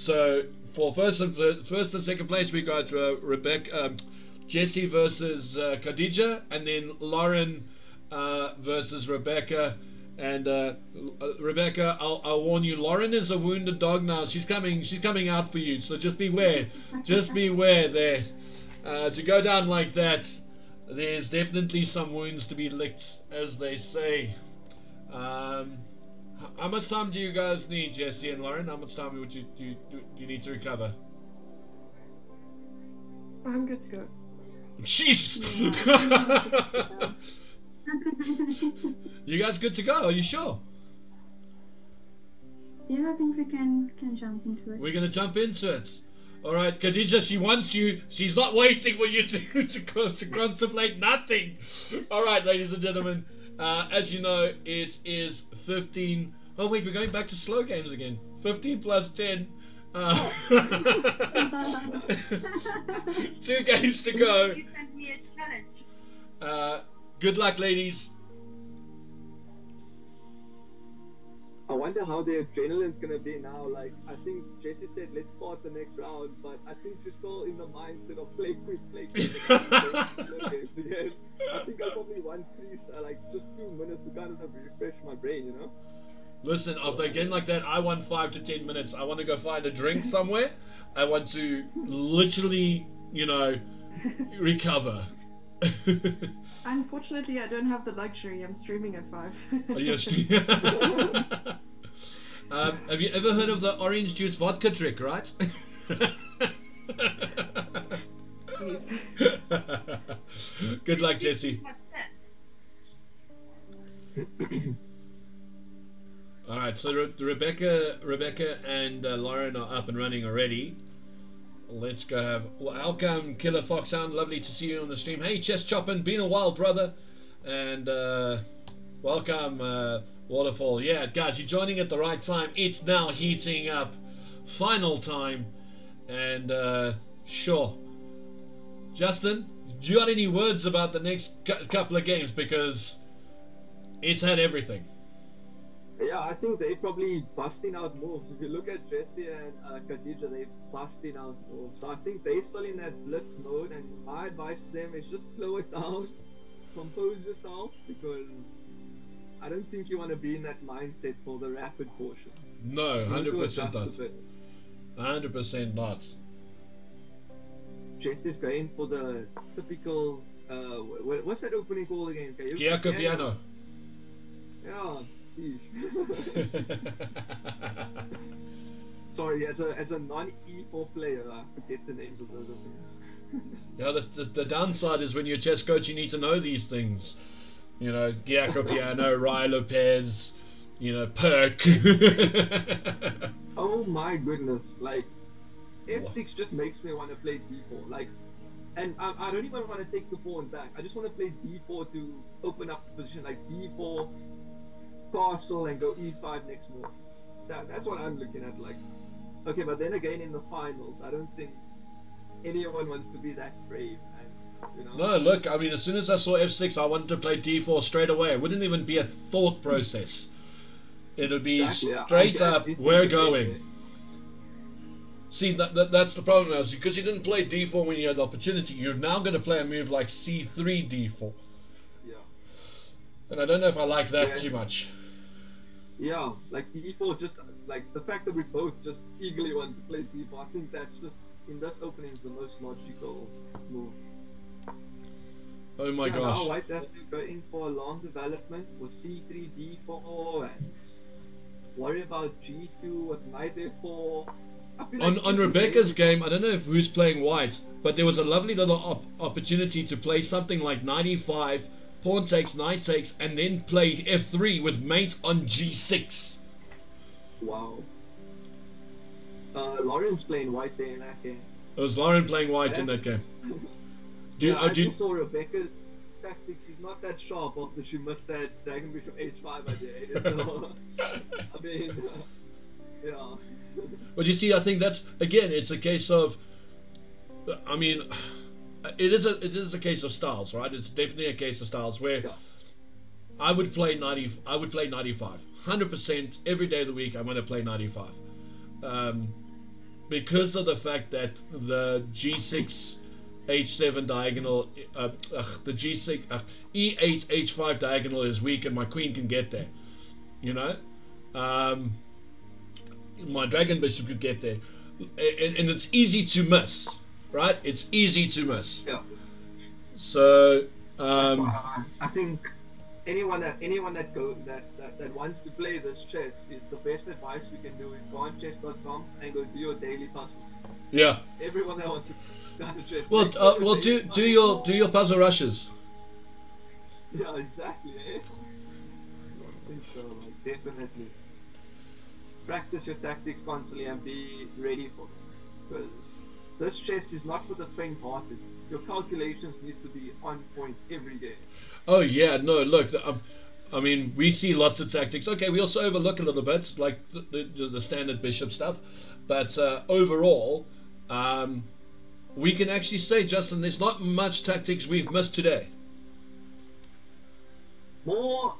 So for first and second place, we got Rebecca, Jessie versus Khadija, and then Lauren versus Rebecca. And Rebecca, I'll warn you, Lauren is a wounded dog now. She's coming out for you. So just beware, just beware there. To go down like that, there's definitely some wounds to be licked, as they say. How much time do you guys need, Jessie and Lauren? How much time would you need to recover? I'm good to go. Jeez! Yeah. You guys good to go? Are you sure? Yeah, I think we can jump into it. We're gonna jump into it. All right, Khadija, she wants you. She's not waiting for you to contemplate nothing. All right, ladies and gentlemen. As you know, it is 15. Oh wait, we're going back to slow games again. 15 plus 10. 2 games to go. You sent me a challenge. Good luck, ladies. I wonder how the adrenaline's gonna be now. Like, I think Jessie said, let's start the next round, but I think she's still in the mindset of play quick. Slow games again. I think I probably want just 2 minutes to kind of refresh my brain, you know? Listen, after a game like that, I want 5 to 10 minutes. I want to go find a drink somewhere. I want to literally, recover. Unfortunately, I don't have the luxury. I'm streaming at 5. Oh, yes. Have you ever heard of the orange juice vodka trick, right? Please. Good luck, Jessie. All right, so Rebecca and Lauren are up and running already. Let's go have... Welcome, Killer Foxhound. Lovely to see you on the stream. Hey, Chest Choppin'. Been a while, brother. And welcome, Waterfall. Yeah, guys, you're joining at the right time. It's now heating up. Final time. And, sure. Justin, you got any words about the next couple of games? Because it's had everything. Yeah, I think they're probably busting out moves. If you look at Jessie and Khadija, they're busting out moves. So I think they're still in that blitz mode, and my advice to them is just slow it down, compose yourself, because I don't think you want to be in that mindset for the rapid portion. No, 100% not. 100% not. Jessie's going for the typical, what's that opening call again? Giacco Piano. Yeah. Sorry, as a non-E4 player, I forget the names of those openings. Yeah, the downside is when you're a chess coach, you need to know these things. Giacco Piano, Rai Lopez, Perk. Oh my goodness, like F6 just makes me want to play D4. And I don't even want to take the pawn back. I just want to play D4 to open up the position, like D4 castle and go E5 next move. That's what I'm looking at. Okay, but then again, in the finals, I don't think anyone wants to be that brave. And no, look, I mean, as soon as I saw F6, I wanted to play D4 straight away. It wouldn't even be a thought process. It would be straight up, we're going. See, that's the problem now, because you didn't play D4 when you had the opportunity. You're now going to play a move like C3 D4. Yeah. And I don't know if I like that too much. Yeah, like D4, just like the fact that we both just eagerly want to play D4, I think that's just, in this opening, is the most logical move. Oh my gosh. Now White has to go in for a long development with C3, D4, and worry about G2 with Knight A4. On Rebecca's game, I don't know if who's playing White, but there was a lovely little opportunity to play something like Knight E5, pawn takes, knight takes, and then play F3 with mate on G6. Wow. Lauren's playing White there in that game. It was Lauren playing White in that game. As you saw Rebecca's tactics, she's not that sharp after she missed that Dragon Bishop H5 idea. So, I mean, yeah. But you see, I think that's, again, it's a case of, I mean, it is a case of styles, right? It's definitely a case of styles where I would play 95, 100% every day of the week. I'm going to play 95. because of the fact that the G6 H7 diagonal, the G6 E8 H5 diagonal is weak, and my queen can get there. You know, my dragon bishop could get there, and it's easy to miss, right? It's easy to miss. Yeah. So that's why I think anyone that wants to play this chess, is the best advice we can do is go on chess.com and go do your daily puzzles. Yeah. Everyone that wants to start a chess. Well, do your puzzle rushes. Yeah, exactly. Eh? I think so. Like, definitely. Practice your tactics constantly and be ready for them, because this chess is not for the faint-hearted. Your calculations needs to be on point every day. Oh yeah, no, look, I mean, we see lots of tactics. Okay, we also overlook a little bit, like the standard bishop stuff, but overall, we can actually say, Justin, there's not much tactics we've missed today. More,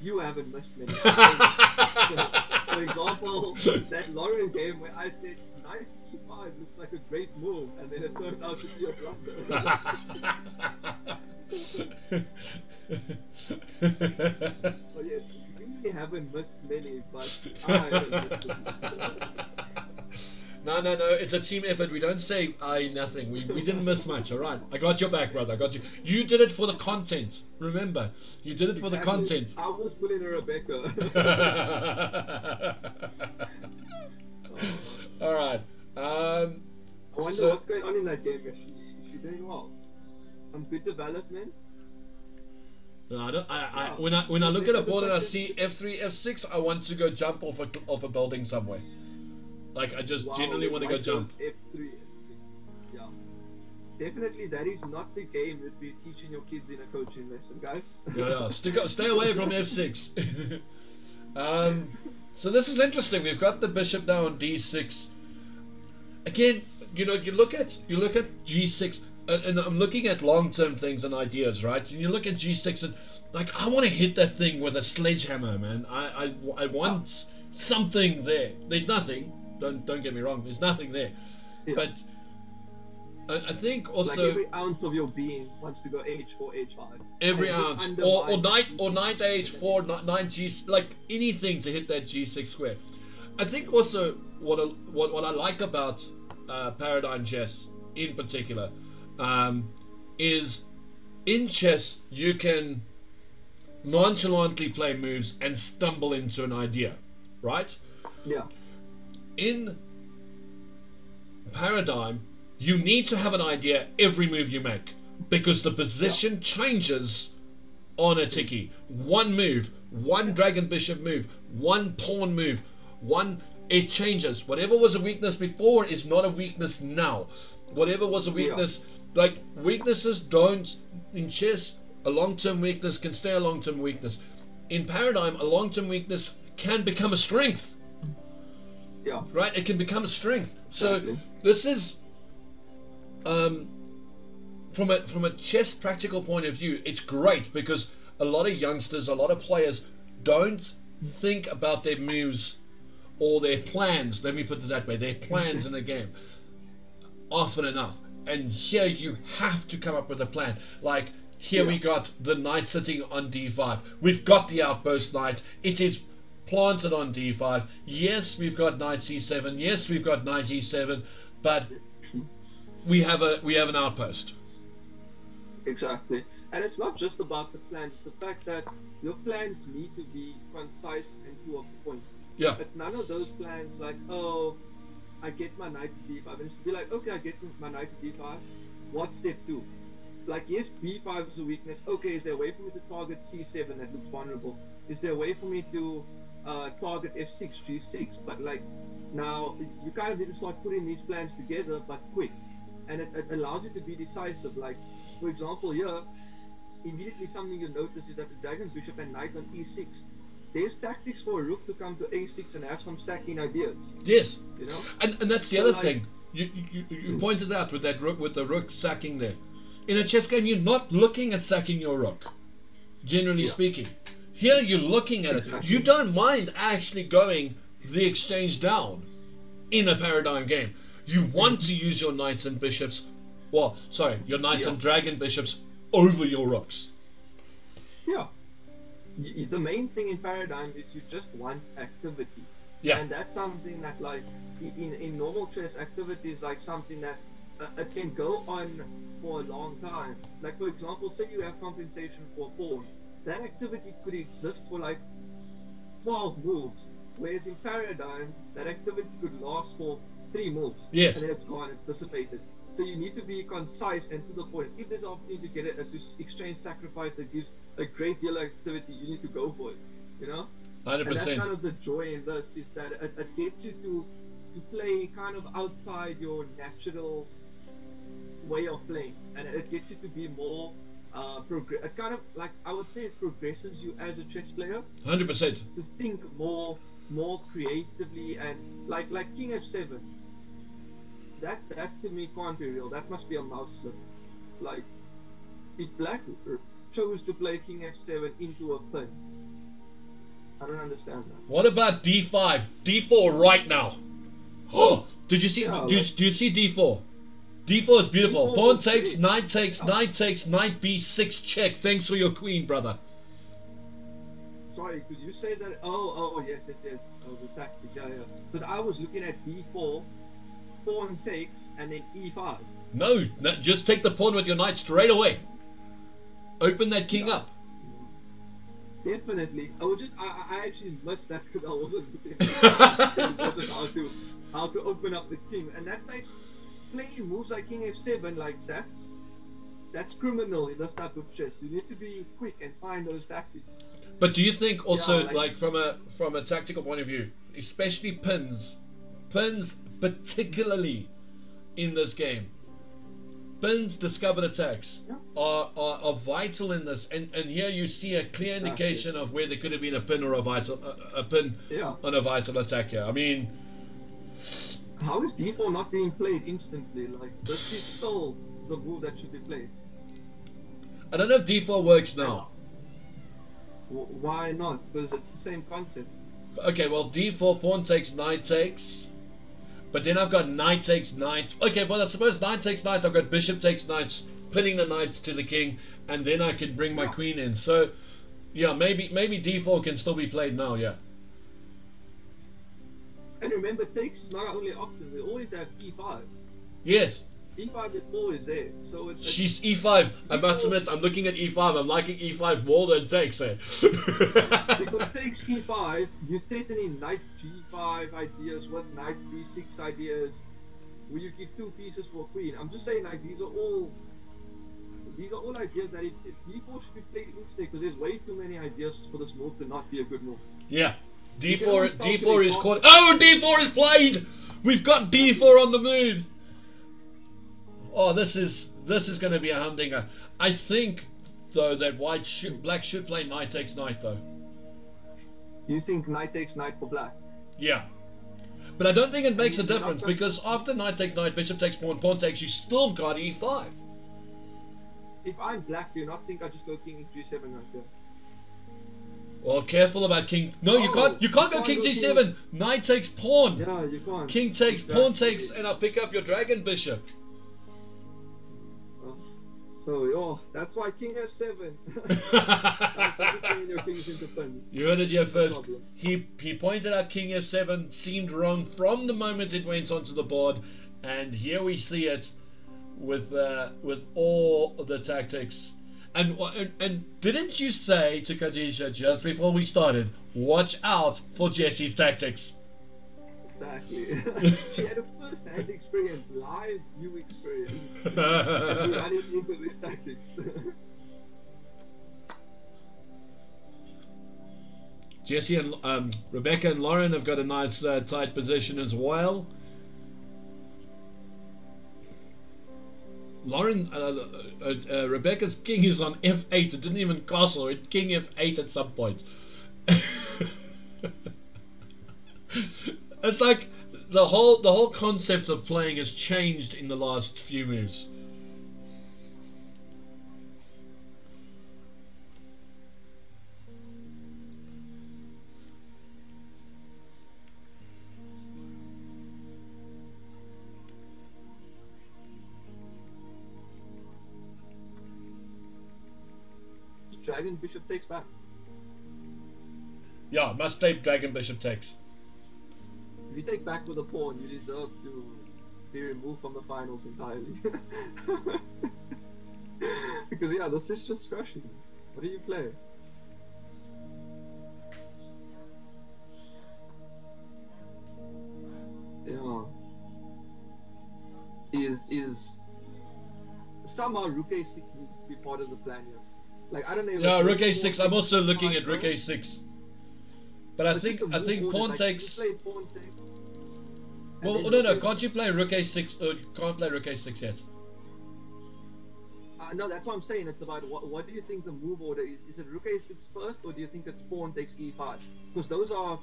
you haven't missed many. For example, that Lauren game where I said knight e5 looks like a great move, and then it turned out to be a blunder. Oh yes, we haven't missed many, but I haven't missed many. No, it's a team effort. We don't say nothing. We didn't miss much. All right, I got your back, brother. I got you. You did it for the content. Remember, you did it for the content. I was pulling a Rebecca. All right. I wonder what's going on in that game. Is she doing well? Some good development. No, I don't. When I look at a board and I see F3, F6, I want to go jump off a building somewhere. Like, I just generally want to go jump. F3, F6. Yeah. Definitely, that is not the game that we're teaching your kids in a coaching lesson, guys. Yeah. Stay away from F6. So this is interesting. We've got the bishop now on D6. Again, you know, you look at G6, and I'm looking at long-term things and ideas, right? And you look at G6, and like, I want to hit that thing with a sledgehammer, man. I want something there. There's nothing. Don't get me wrong. There's nothing there, yeah. But I think also, like, every ounce of your being wants to go H4, H5. Every ounce, or knight H4, knight G, like anything to hit that G6 square. I think also what I like about paradigm chess in particular is in chess you can nonchalantly play moves and stumble into an idea, right? Yeah. In paradigm, you need to have an idea every move you make, because the position changes on a tiki. One move, one dragon bishop move, one pawn move, it changes. Whatever was a weakness before is not a weakness now. Whatever was a weakness, like, weaknesses don't, in chess, a long-term weakness can stay a long-term weakness. In paradigm, a long-term weakness can become a strength. Yeah. Right? It can become a strength. Exactly. So this is from a chess practical point of view, it's great, because a lot of youngsters, a lot of players don't think about their moves or their plans, let me put it that way, their plans in a game often enough. And here you have to come up with a plan. Like, here we got the knight sitting on D5. We've got the outpost knight. It is planted on D5. Yes, we've got knight C7. Yes, we've got knight E7. But we have an outpost. Exactly. And it's not just about the plans. It's the fact that your plans need to be concise and to a point. Yeah. It's none of those plans like, oh, I get my knight to D5. And it's to be like, okay, I get my knight to D5. What's step 2? Like, yes, B5 is a weakness. Okay, is there a way for me to target C7 that looks vulnerable? Is there a way for me to target F6, G6? But like, now you kind of need to start putting these plans together, but quick. And it allows you to be decisive. Like, for example, here, immediately something you notice is that the dragon bishop and knight on E6, there's tactics for a rook to come to A6 and have some sacking ideas. Yes. You know? And that's the other thing. You pointed out with that rook, with the rook sacking there. In a chess game, you're not looking at sacking your rook, generally speaking. Here you're looking at it. You don't mind actually going the exchange down. in a paradigm game. You want to use your knights and bishops, well, sorry, your knights and dragon bishops over your rooks. Yeah. The main thing in paradigm is you just want activity. Yeah. And that's something that, like, in normal chess, activity is like something that it can go on for a long time. Like, for example, say you have compensation for a pawn. That activity could exist for like 12 moves. Whereas in paradigm, that activity could last for 3 moves. Yes. And then it's gone, it's dissipated. So you need to be concise and to the point. If there's an opportunity to get it, to exchange sacrifice that gives a great deal of activity, you need to go for it. You know? 100%. And that's kind of the joy in this, is that it gets you to play kind of outside your natural way of playing, and it gets you to be more it kind of, like, I would say it progresses you as a chess player 100%. to think more creatively, and like King F7, that to me can't be real. That must be a mouse slip. Like, if black chose to play King F7 into a pin, I don't understand that. What about D5? D4 right now. Oh, did you see? Yeah, do you see D4? D4 is beautiful. D4 Pawn is takes, great. knight takes, knight takes, knight B6 check. Thanks for your queen, brother. Sorry, could you say that? Oh, yes. Oh, the tactic, yeah. Because I was looking at D4, pawn takes, and then E5. No, just take the pawn with your knight straight away. Open that king up. Definitely. I actually missed that because I wasn't looking at how to open up the king, and that's like playing moves like King F7. Like, that's criminal in this type of chess. You need to be quick and find those tactics. But do you think also, Yeah, like from a tactical point of view, especially pins particularly in this game, pins, discovered attacks are vital in this, and here you see a clear indication of where there could have been a pin or a vital on a vital attack here. I mean, how is D4 not being played instantly? Like, this is still the move that should be played. I don't know if D4 works now. Why not? Because it's the same concept. Okay, well, D4, pawn takes, knight takes. But then I've got knight takes knight. Okay, well, I suppose knight takes knight. I've got bishop takes knights, pinning the knights to the king, and then I can bring my queen in. So, yeah, maybe D4 can still be played now, yeah. And remember, takes is not our only option. We always have E5. Yes. E5 is always there. So she's E5. I must admit, I'm looking at E5. I'm liking E5 more than takes, eh? Because takes E5, you're threatening knight G5 ideas with knight B6 ideas, where you give 2 pieces for a queen. I'm just saying, like, these are all ideas that if D4 should be played instantly, because there's way too many ideas for this move to not be a good move. Yeah. D4 is caught. Oh, D4 is played! We've got D4 on the move. Oh, this is going to be a humdinger. I think, though, that black should play knight takes knight, though. You think knight takes knight for black? Yeah. But I don't think it makes a difference, because after knight takes knight, bishop takes pawn, pawn takes, you still got E5. If I'm black, do you not think I just go king G7 right there? Well, careful about king. No, you can't. You can't go king G7. Knight takes pawn. Yeah, you can't. King takes, pawn takes, and I'll pick up your dragon bishop. So, that's why King F7. Stop putting your kings into pins. You heard it here first. He pointed out King F7 seemed wrong from the moment it went onto the board, and here we see it with all the tactics. And didn't you say to Khadija just before we started, watch out for Jesse's tactics? Exactly. She had a first-hand experience, live view experience, and we running into these tactics. Jesse and Rebecca and Lauren have got a nice tight position as well. Lauren, Rebecca's king is on F8. It didn't even castle. It king F8 at some point. It's like the whole concept of playing has changed in the last few moves. dragon bishop takes back. Yeah, must play dragon bishop takes. If you take back with a pawn, you deserve to be removed from the finals entirely. Because yeah, this is just crushing. What do you play? Yeah. Is somehow rook a6 needs to be part of the plan here. Like I don't know. Yeah, rook a6. I'm also looking at rook a6. But I think pawn takes. Well, no. Can't you play rook a6? You can't play rook a6 yet. No, that's what I'm saying. It's about what do you think the move order is? Is it rook a6 first, or do you think it's pawn takes e5? Because those are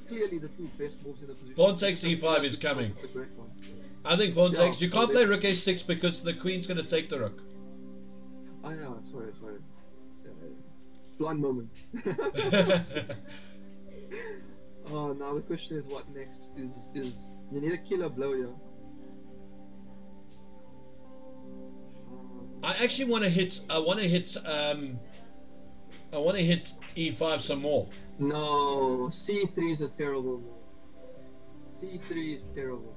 clearly the two best moves in the position. Pawn takes e5 is coming. It's a great one. I think pawn takes. You can't play rook a6 because the queen's going to take the rook. Oh yeah, sorry. Blind moment. Oh, now the question is what next? Is you need a killer blow here. I actually want to hit. I want to hit e5 some more. No, c3 is a terrible move. c3 is terrible.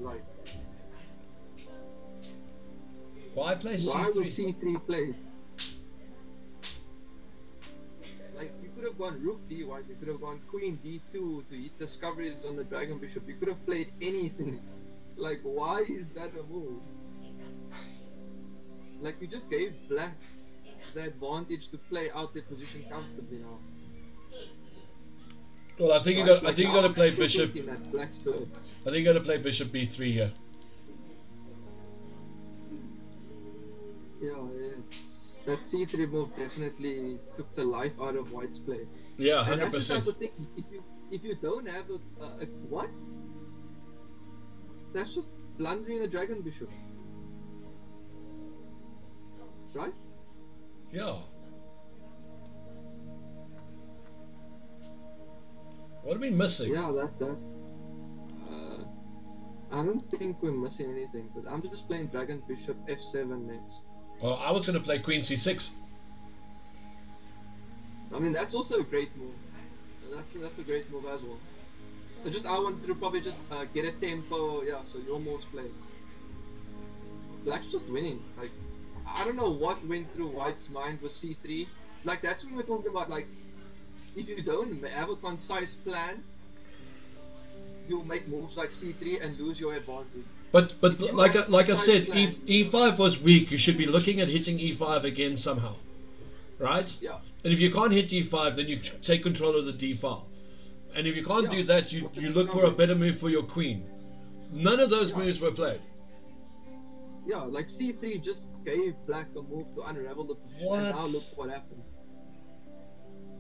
Like, why play c3? Why was c3 played? Like, you could have gone rook d1, you could have gone queen d2 to hit discoveries on the dragon bishop. You could have played anything. Like, why is that a move? Like, you just gave black the advantage to play out their position comfortably now. Well, I think you got. I think you got to play bishop. That black's good. I think you got to play bishop b3 here. Yeah, it's that c3 move definitely took the life out of white's play. Yeah, 100%. And that's the type of thing. If you don't have a what? That's just blundering the dragon bishop, right? Yeah. What are we missing? Yeah, I don't think we're missing anything, but I'm just playing dragon bishop f7 next. Well, I was going to play queen c6. I mean, that's also a great move. That's a great move as well. But just I wanted to probably just get a tempo. Yeah, so your moves played. Black's just winning. Like, I don't know what went through white's mind with c3. Like, that's when we're talking about, like, if you don't have a concise plan, you'll make moves like c3 and lose your advantage. But like I said, e5 was weak. You should be looking at hitting e5 again somehow, right? Yeah. And if you can't hit e5, then you take control of the d file. And if you can't do that, you look for a better move for your queen. None of those moves were played. Yeah, like c3 just gave black a move to unravel the position, and now look what happened.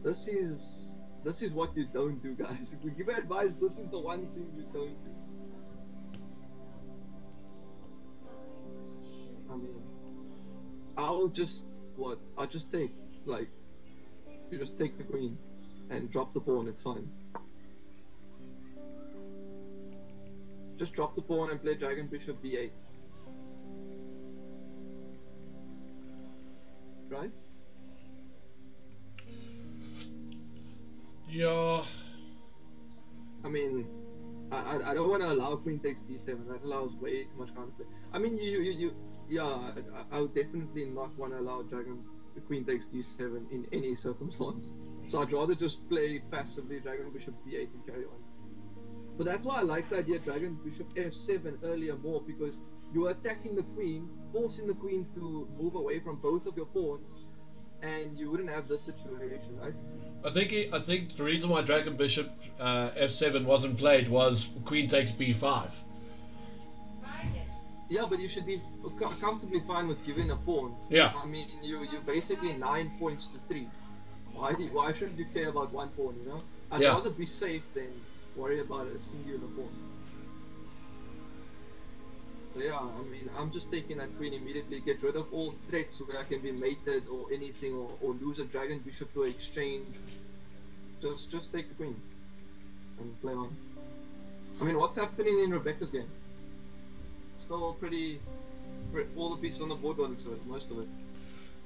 This is what you don't do, guys. If we give advice, this is the one thing you don't do. I mean, I'll just take, like, you just take the queen and drop the pawn, it's fine. Just drop the pawn and play dragon bishop b8. Right? Yeah. I mean, I don't want to allow queen takes d7. That allows way too much counterplay. I mean, I would definitely not want to allow queen takes d7 in any circumstance. So I'd rather just play passively dragon bishop b8 and carry on. But that's why I like the idea dragon bishop f7 earlier more, because you are attacking the queen, forcing the queen to move away from both of your pawns, and you wouldn't have this situation, right? I think the reason why dragon bishop f7 wasn't played was queen takes b5. Yeah, but you should be comfortably fine with giving a pawn. Yeah. I mean, you're basically 9 points to 3. Why shouldn't you care about one pawn, you know? I'd rather be safe than worry about a singular pawn. So yeah, I mean, I'm just taking that queen immediately, get rid of all threats where I can be mated or anything, or lose a dragon bishop to exchange. Just take the queen and play on. I mean, what's happening in Rebecca's game? Still pretty, all the pieces on the board got into it, most of it.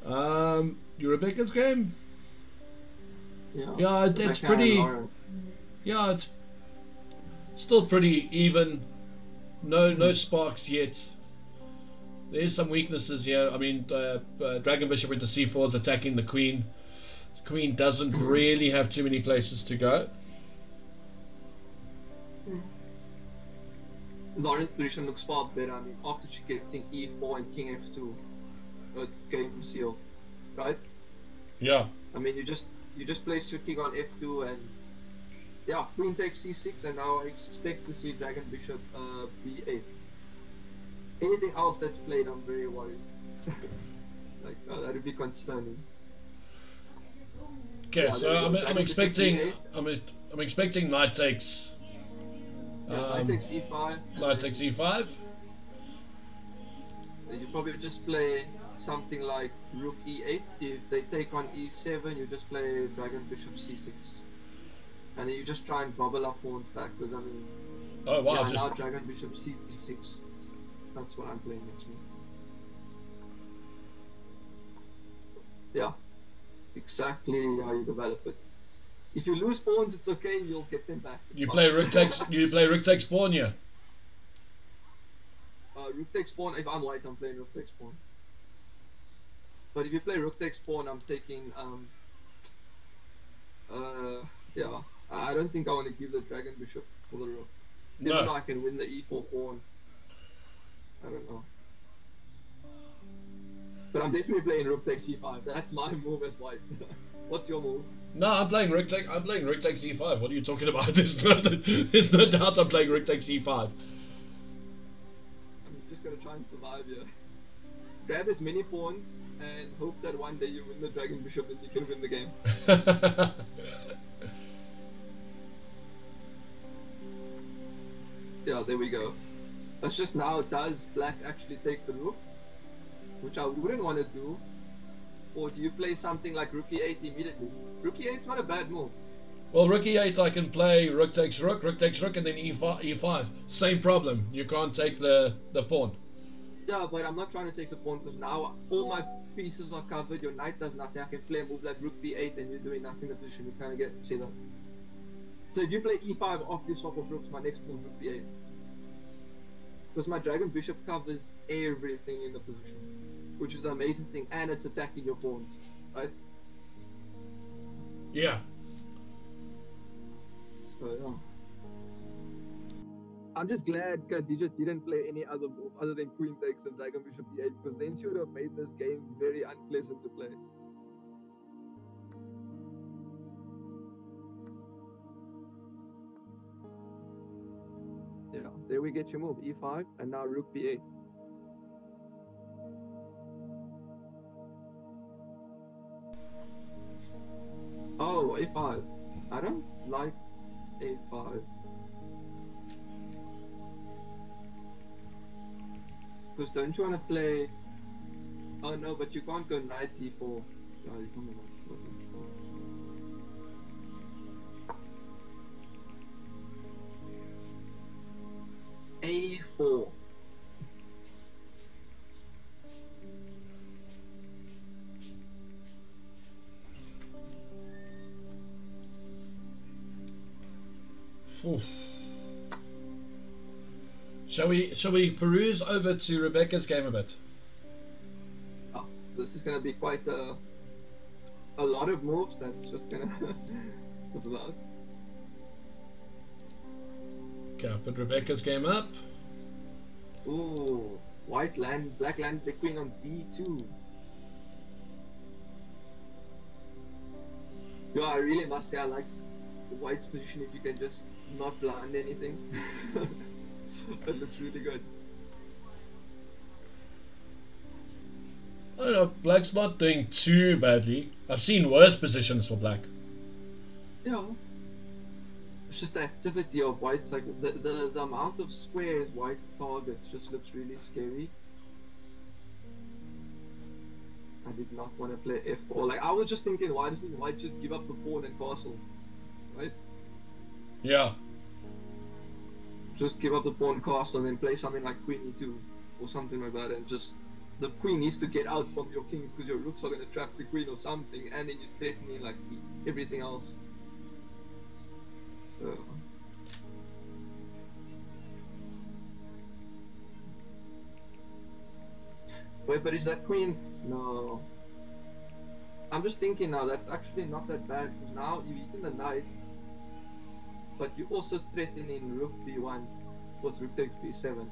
Your Rebecca's game? Yeah. Yeah, it's Rebecca pretty. and Lauren. Yeah, it's still pretty even. No sparks yet. There's some weaknesses here. I mean, Dragon Bishop into c4 is attacking the queen. The queen doesn't really have too many places to go. Lauren's position looks far better. I mean, after she gets in e4 and king f2, it's game sealed, right? Yeah. I mean, you just place your king on f2 and yeah, queen takes c6, and now I expect to see Dragon Bishop b8. Anything else that's played, I'm very worried. Like that would be concerning. Okay, Yeah, so there we go. I'm Dragon expecting Bishop I'm expecting knight takes. knight takes e5. Knight takes e5. You probably just play something like rook e8. If they take on e7, you just play Dragon Bishop c6. And then you just try and bubble up pawns back, because I mean, Oh wow! yeah, now Dragon Bishop c6. That's what I'm playing next move. Yeah, exactly how you develop it. If you lose pawns, it's okay. You'll get them back. It's You fine. play rook takes. You play rook takes pawn here. Rook takes pawn. If I'm white, I'm playing rook takes pawn. But if you play rook takes pawn, I'm taking yeah. I don't think I want to give the Dragon Bishop for the rook. Even No. though I can win the e4 pawn. I don't know. But I'm definitely playing rook takes c5. That's my move as white. What's your move? No, I'm playing rook takes e5. What are you talking about? There's no doubt I'm playing rook takes e5. I'm just gonna try and survive here. Grab as many pawns and hope that one day you win the Dragon Bishop and you can win the game. Yeah, there we go. That's just now, does black actually take the rook? Which I wouldn't want to do. Or do you play something like rook e8 immediately? Rook e8's not a bad move. Well, rook e8 I can play rook takes rook, and then e5. Same problem. You can't take the pawn. Yeah, but I'm not trying to take the pawn because now all my pieces are covered. Your knight does nothing. I can play a move like rook b8 and you're doing nothing in the position. You kind of get, see that? So if you play e5 after you swap of rooks, my next move is rook b8. Because my Dragon Bishop covers everything in the position, which is the amazing thing, and it's attacking your pawns, right? Yeah. So yeah. I'm just glad Khadija didn't play any other move other than Queen takes and Dragon Bishop e8, because then she would have made this game very unpleasant to play. Yeah, there we get your move, e5, and now rook b8. Oh, a5. I don't like a5. Because don't you want to play... Oh no, but you can't go knight d4. Yeah, you can't go knight d4. a4. Oof. Shall we peruse over to Rebecca's game a bit? Oh, this is gonna be quite a lot of moves. That's just gonna that's a lot. Okay, I'll put Rebecca's game up. Ooh, white land, black land, the queen on b2. Yeah, I really must say I like the white's position if you can just not blind anything. That looks really good. I don't know, black's not doing too badly. I've seen worse positions for black. Yeah. It's just the activity of white's, like the amount of squares white targets just looks really scary. I did not want to play f4. Like, I was just thinking, why doesn't white just give up the pawn and castle? Right? Yeah. Just give up the pawn castle and then play something like queen e2 or something like that and just the queen needs to get out from your kings because your rooks are going to trap the queen or something, and then you're threatening like everything else. So wait, but is that queen? No. I'm just thinking now, that's actually not that bad because now you're eating the knight, but you're also threatening rook b1 with rook takes b7.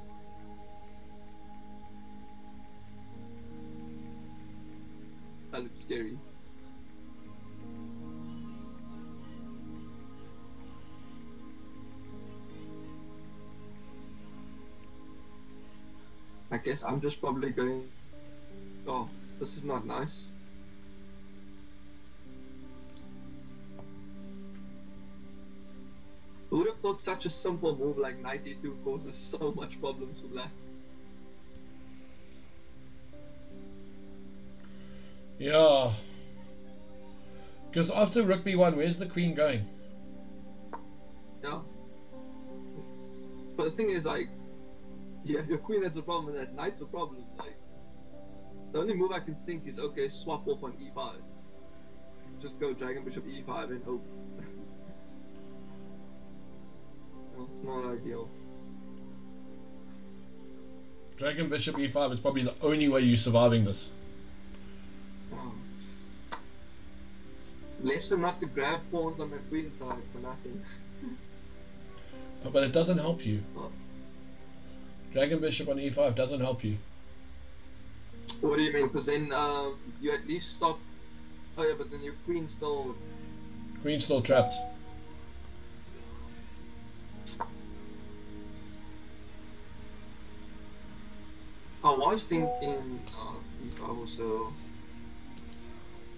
That looks scary. I guess I'm just probably going, oh, this is not nice. Who would have thought such a simple move like knight e2 causes so much problems for black? Yeah. Because after rook b1, where's the queen going? Yeah. But the thing is, like, yeah, your queen has a problem and that knight's a problem. Like, the only move I can think is, okay, swap off on e5. Just go dragon bishop e5 and hope. It's not ideal. Dragon bishop e5 is probably the only way you're surviving this. Oh. Lesson not to grab pawns on my queen side for nothing. Oh, but it doesn't help you. Oh. Dragon bishop on e5 doesn't help you. What do you mean? Because then you at least stop. Oh yeah, but then your queen's still. Queen's still trapped. I was thinking if I also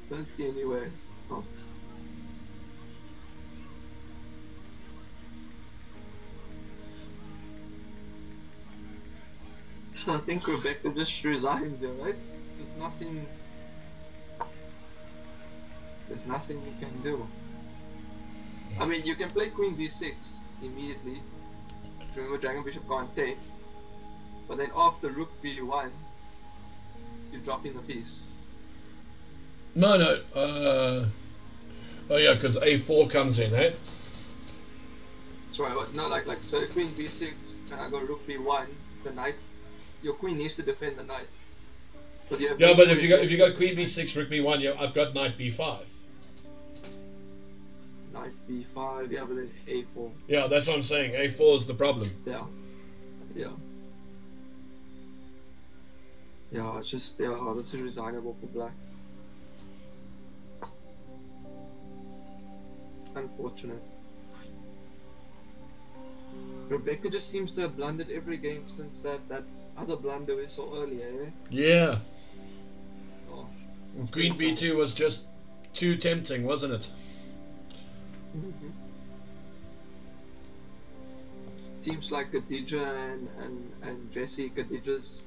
don't see anywhere. Oh. I think Rebecca just resigns here, right? There's nothing you can do. I mean, you can play queen b6 immediately. Remember, dragon bishop can't take. But then after rook b1, you drop in the piece. No. Oh yeah, because a4 comes in, eh? Sorry, but no, like so queen b6, and I go rook b1. The knight, your queen needs to defend the knight. But you have yeah, but if you go queen b6, rook b1, I've got knight b5. Knight b5, yeah, but then a4. Yeah, that's what I'm saying. A4 is the problem. Yeah. Yeah, it's just, this is resignable for black. Unfortunate. Rebecca just seems to have blundered every game since that other blunder we saw earlier, eh? Yeah. Oh, Queen b2 was just too tempting, wasn't it? Mm-hmm. Seems like Khadija and Jesse, Khadija's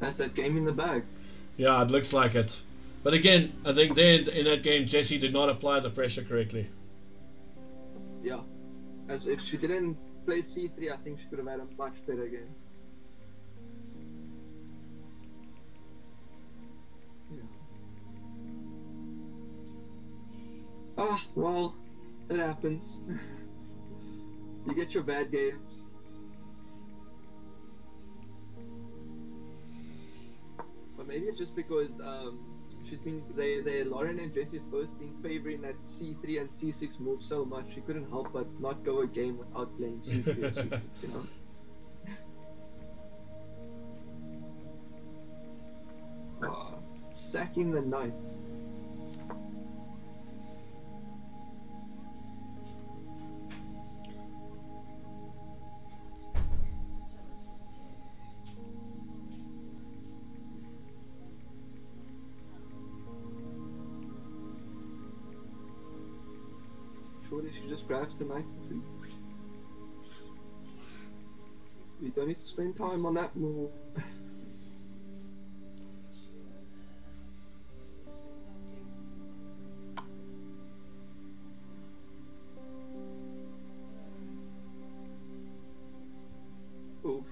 has that game in the bag. Yeah, it looks like it. But again, I think then in that game, Jesse did not apply the pressure correctly. Yeah. As if she didn't play c3, I think she could have had a much better game. Yeah. Ah, well, it happens. You get your bad games. But maybe it's just because she's been Lauren and Jessie has both been favoring that c3 and c6 move so much she couldn't help but not go a game without playing c3 and c6, you know. Sacking the knight. Surely she just grabs the knight for free. We don't need to spend time on that move. Oof.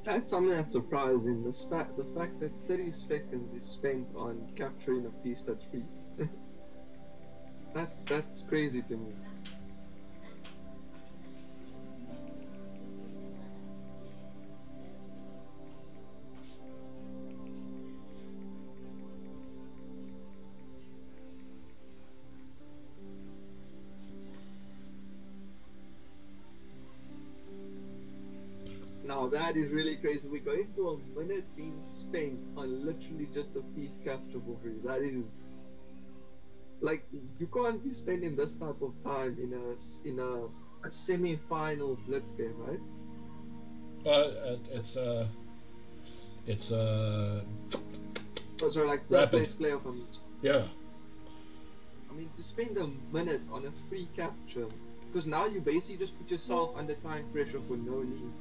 That's something that's surprising. The fact that 30 seconds is spent on capturing a piece that's free. That's crazy to me. Now that is really crazy. We're going to a minute being spent on literally just a piece capturable free. That is like, you can't be spending this type of time in a semi-final blitz game, right? It's Oh, sorry, like third place playoff. Yeah. I mean, to spend a minute on a free capture, because now you basically just put yourself under time pressure for no need.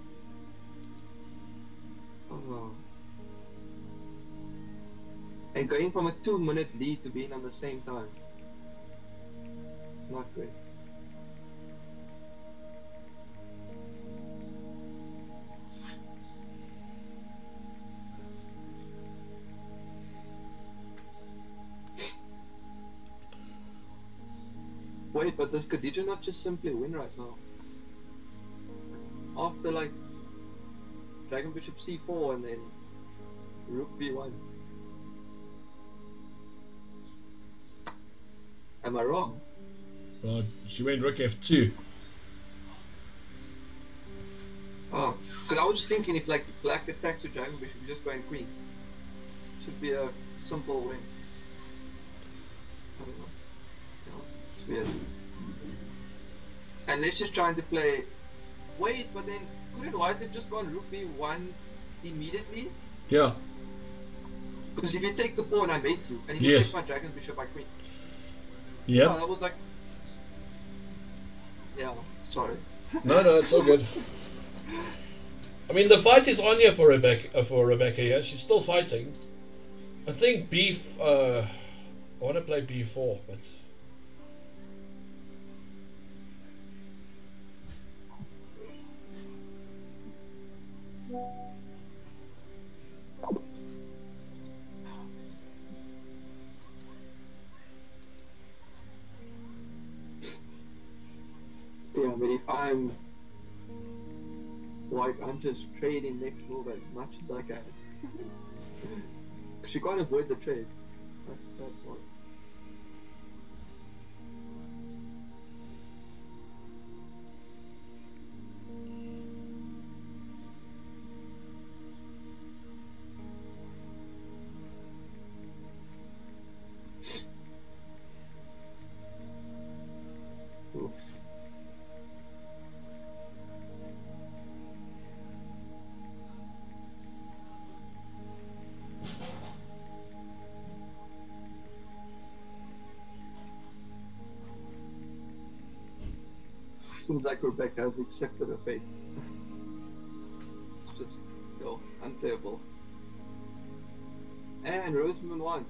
Oh. And going from a 2-minute lead to being on the same time. It's not great. Wait, but does Khadija not just simply win right now? After like Dragon Bishop c4 and then Rook b1. Am I wrong? Well, she went Rook f2. Oh, because I was just thinking if like Black attacks with Dragon Bishop, you just go and Queen. Should be a simple win. I don't know. It's weird. And let's just trying to play. Wait, but then couldn't White have just gone Rook b1 immediately? Yeah. Because if you take the pawn, I mate you, and if you take my Dragon Bishop, I Queen. Yeah. Oh, that was like. Yeah, sorry. No, it's all good. I mean, the fight is on here for Rebecca. Yeah, she's still fighting. I think I want to play b4, but. Yeah, but if I'm White, I'm just trading next move as much as I can. She can't avoid the trade. That's the sad part. Oof. Seems like Rebecca has accepted her fate. Just go unplayable. And Rosemoon won.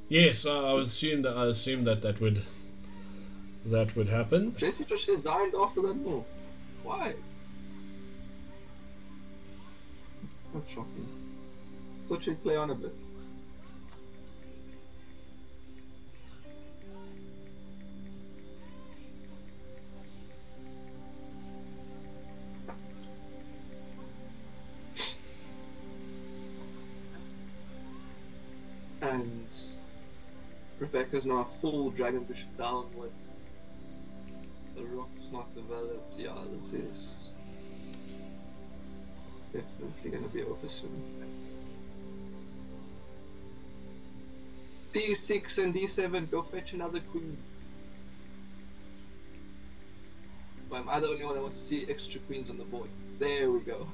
Yes, I assumed that would happen. Jessie just resigned after that move. Why? Not shocking. Thought she'd play on a bit. And Rebecca's now full Dragon Bishop down with the rook's not developed. Yeah, this is definitely gonna be over soon. D6 and D7, go fetch another queen. But am I the only one that wants to see extra queens on the board? There we go.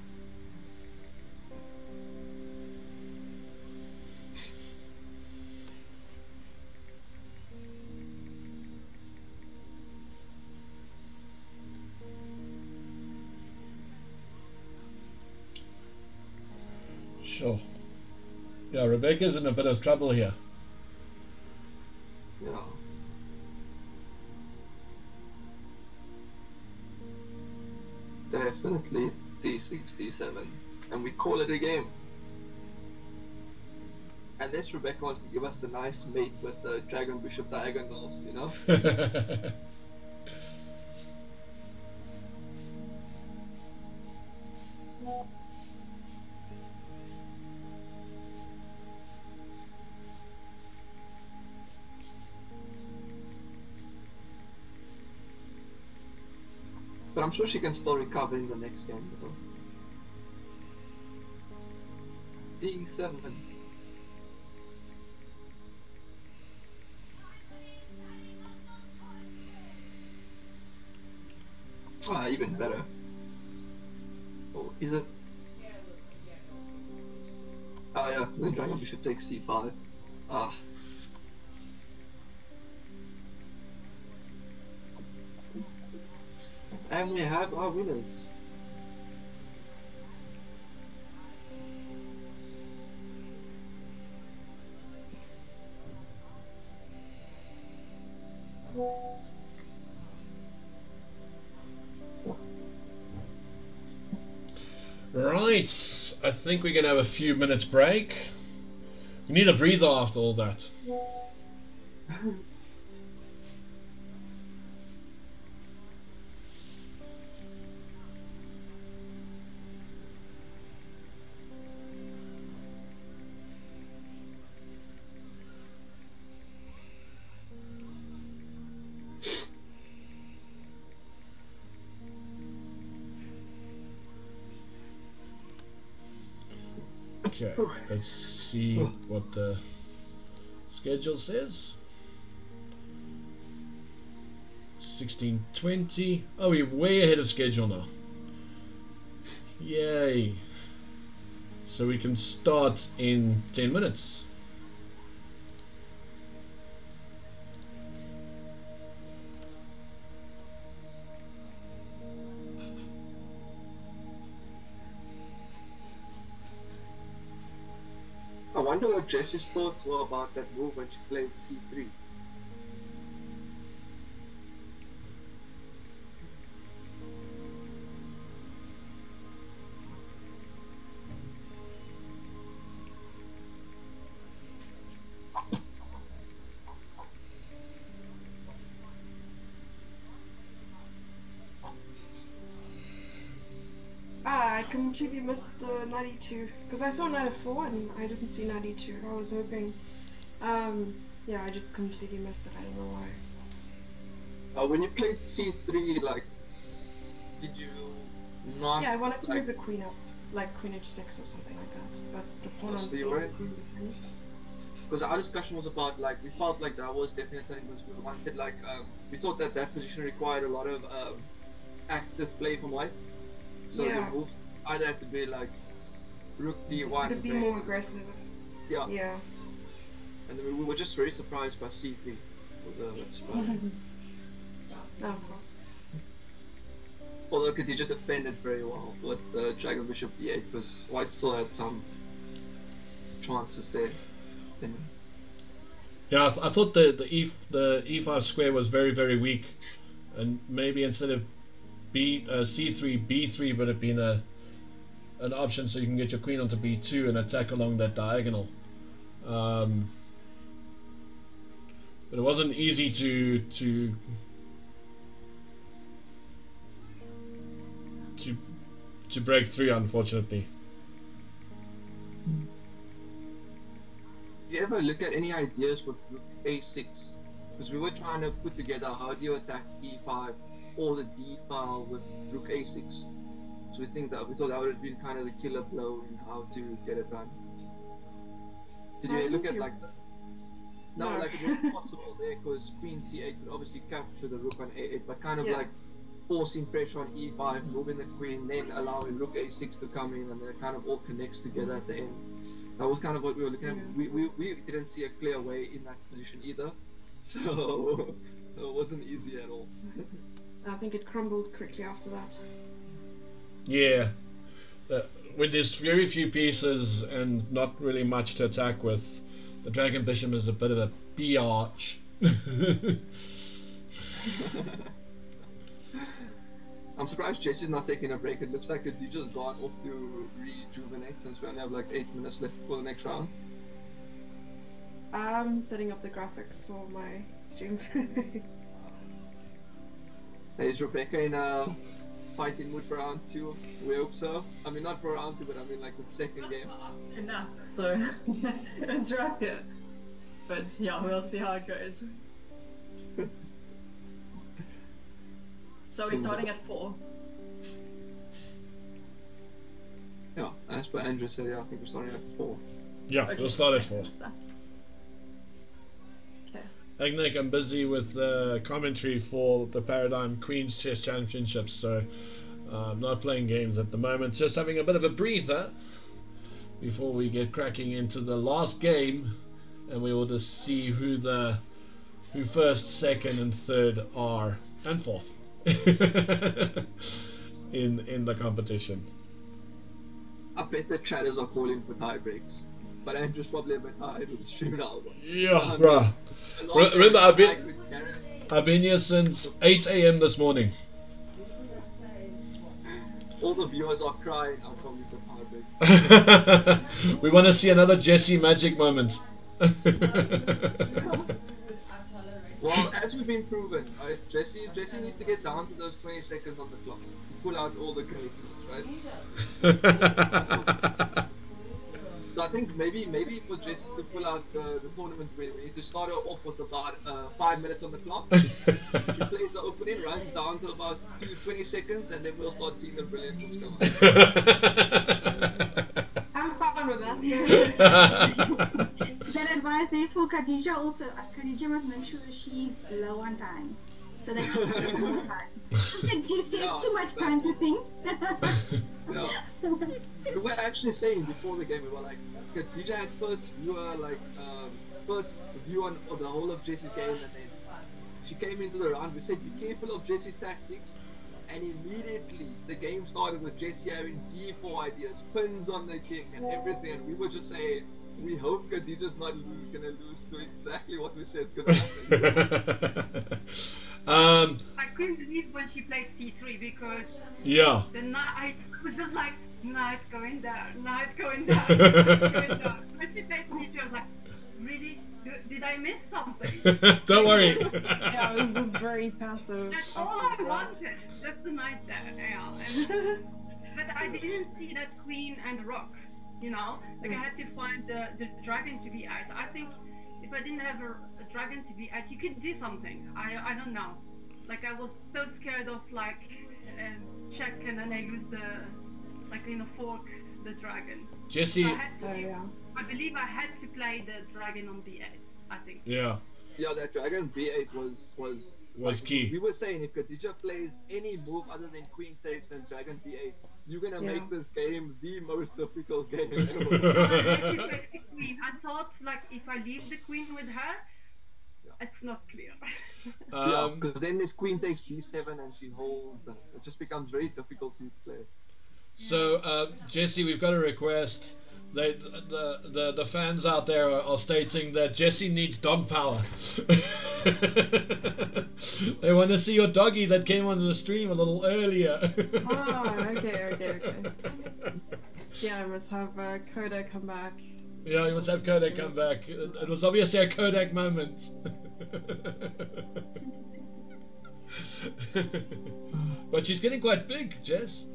Sure. Yeah, Rebecca's in a bit of trouble here. Yeah. Definitely. d6, d7, and we call it a game. Unless Rebecca wants to give us the nice mate with the dragon bishop diagonals, you know? But I'm sure she can still recover in the next game, you know? D7. Ah, even better. Oh, is it? Oh yeah, the dragon bishop takes c5. Ah. And we have our winners. Right, I think we're going to have a few minutes break. We need a breather after all that. Okay, let's see what the schedule says. 16:20. Oh, we're way ahead of schedule now. Yay. So we can start in 10 minutes. I wonder what Jess's thoughts were about that move when she played c3. I completely missed 92 because I saw 94 and I didn't see 92. I was hoping. Yeah, I just completely missed it. I don't know why. When you played c3, like, did you not? Yeah, I wanted to move the queen up, like queen h6 or something like that. But the pawn on c3 was in. Because our discussion was about, like, we felt like that was definitely because we wanted, like, we thought that that position required a lot of active play from white. So yeah. the moves either have to be like rook d1 to be more aggressive. Yeah. Yeah. And then we were just very surprised by c3. It was a surprise. No, of course. Although Khadija defended very well with the dragon bishop d8 because white still had some chances there. Then. Yeah, I thought the e5 square was very, very weak, and maybe instead of c3, b3 would have been an option, so you can get your queen onto b2 and attack along that diagonal. But it wasn't easy to break through, unfortunately. Did you ever look at any ideas with rook a6? Because we were trying to put together how do you attack e5 or the d file with rook a6. So we thought that would have been kind of the killer blow in how to get it done. Did you look at like this? No, like it was possible there because queen c8 would obviously capture the rook on a8, but kind of like forcing pressure on e5, moving the queen, then allowing rook a6 to come in, and then it kind of all connects together at the end. That was kind of what we were looking at. We didn't see a clear way in that position either, so it wasn't easy at all. I think it crumbled quickly after that. Yeah, with there's very few pieces and not really much to attack with, the dragon bishop is a bit of a biatch. I'm surprised Jesse's not taking a break. It looks like Khadijah's gone off to rejuvenate since we only have like 8 minutes left for the next round. I'm setting up the graphics for my stream. Is Rebecca in a fighting mood for round 2? We hope so. I mean, not for round 2, but I mean like the second game. Enough, so it's right here. But yeah, we'll see how it goes. So we're starting at 4. Yeah, as per Andrew said, yeah, I think we're starting at 4. Yeah, Okay, we'll start at 4. Okay. Agnek, I'm busy with the commentary for the Paradigm Queen's Chess Championships, so I'm not playing games at the moment. Just having a bit of a breather before we get cracking into the last game, and we will just see who first, second, and third are, and fourth in the competition. I bet the chatters are calling for tie breaks, but Andrew's probably a bit tired with the stream now. Yeah, bruh. Remember, I've been here since 8 AM this morning. All the viewers are crying. I'm probably for tie breaks. We want to see another Jesse magic moment. Well, as we've been proven, right, Jesse needs to get down to those 20 seconds on the clock to pull out all the great moves, right? So I think maybe for Jesse to pull out the tournament win, we need to start her off with about 5 minutes on the clock. She plays the opening, runs down to about 20 seconds, and then we'll start seeing the brilliant moves come out. I'm fine with that. Is that advice there for Khadija also? Khadija must make sure she's low on time, so that she has more time. Just has too much time to think. No. We were actually saying before the game, we were like, Khadija had first view on the whole of Jesse's game, and then she came into the round. We said, be careful of Jesse's tactics. And immediately the game started with Jesse having D4 ideas, pins on the king and everything. And we were just saying, we hope Khadija's not gonna lose to exactly what we said is gonna happen. I couldn't believe when she played C3 because the knight was just like knight going down, knight going down, knight going down. When she played C3, I was like, really? Did I miss something? Don't worry. Yeah, it was just very passive. That's all I wanted, just the knight there. Yeah. But I didn't see that queen and rook, you know? Like I had to find the dragon to be at. I think if I didn't have a dragon to be at, you could do something. I don't know. Like I was so scared of like check and then I used fork the dragon. Jesse. So I believe I had to play the dragon on B8, I think. Yeah. Yeah, that dragon B8 was like, key. We were saying if Khadija plays any move other than queen takes and dragon B8, you're gonna make this game the most difficult game ever. I thought like if I leave the queen with her, it's not clear. Yeah, because then this queen takes D7 and she holds, and it just becomes very difficult for you to play. So Jesse, we've got a request. The fans out there are stating that Jesse needs dog power. They want to see your doggy that came onto the stream a little earlier. Oh, okay. Yeah, I must have Kodak come back. Yeah, you must have Kodak come back. It was obviously a Kodak moment. But she's getting quite big, Jess.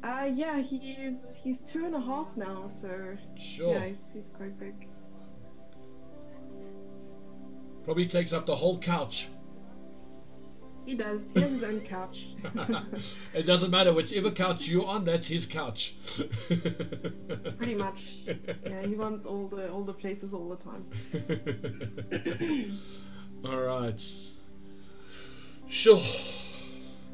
Yeah, he's 2.5 now, so sure. Yeah, he's quite big. Probably takes up the whole couch. He does. He has his own couch. It doesn't matter whichever couch you're on. That's his couch. Pretty much. Yeah, he wants all the places all the time. All right. Sure.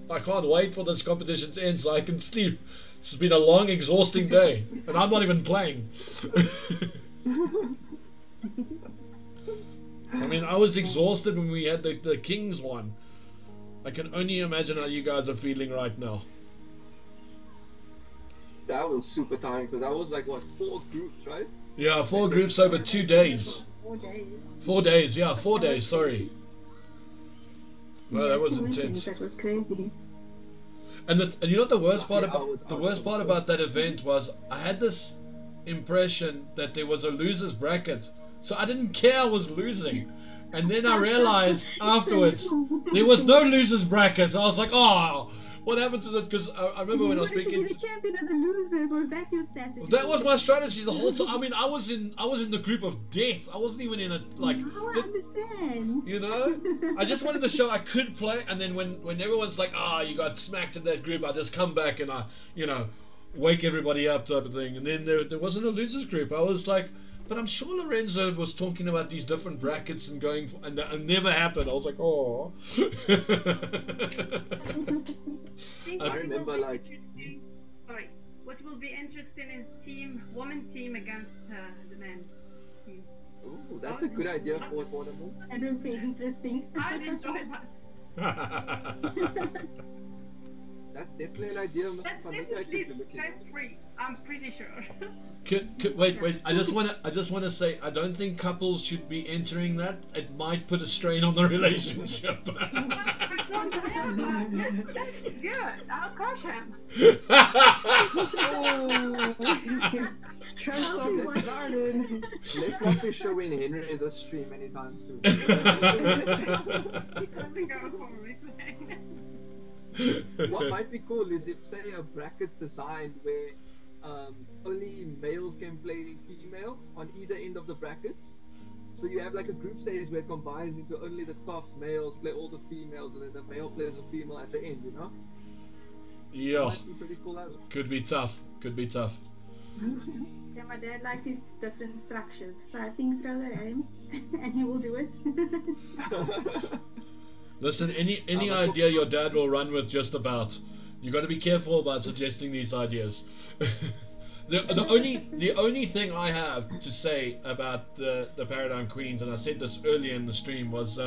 I can't wait for this competition to end so I can sleep. This has been a long, exhausting day, and I'm not even playing. I mean, I was exhausted when we had the Kings one. I can only imagine how you guys are feeling right now. That was super tiring because that was like what, 4 groups, right? Yeah, 4 groups over 2 days. 4 days. 4 days, yeah, 4 days. Sorry. Well, that was intense. That was crazy. And you know what the worst part Luckily, I about was the out worst of part the about first. that event was I had this impression that there was a losers bracket, so I didn't care I was losing, and then I realized afterwards there was no losers bracket. I was like, oh, what happened to that? Because I remember when I was You wanted to speaking. be the champion of the losers. Was that your strategy? That was my strategy the whole time. I mean, I was in the group of death. I wasn't even in a like. Now I understand. You know, I just wanted to show I could play, and then when everyone's like, "Ah, you got smacked in that group," I just come back and I, wake everybody up type of thing. And then there wasn't a losers group. I was like, but I'm sure Lorenzo was talking about these different brackets and going, and that never happened. I was like, oh. I remember, like. Sorry. What will be interesting is woman team against the men team. Ooh, that's a good idea for a tournament. That would be interesting. I'd enjoy that. That's definitely an idea, Mr. That's Famika. I definitely could be looking at. guys free. I'm pretty sure. Wait. I just want to say I don't think couples should be entering that. It might put a strain on the relationship. That's good. I'll crush him. Trust on the garden. Let's not be showing Henry this stream anytime soon. He doesn't go for me. What might be cool is if, say, a bracket's designed where only males can play females on either end of the brackets. So you have like a group stage where it combines into only the top males play all the females, and then the male plays a female at the end, you know? Yeah, Might be pretty cool as well. could be tough. Yeah, my dad likes his different structures, so I think throw that at him, and he will do it. Listen, any that's idea your dad will run with, just about. You got to be careful about suggesting these ideas. the only thing I have to say about the Paradigm Queens, and I said this earlier in the stream, was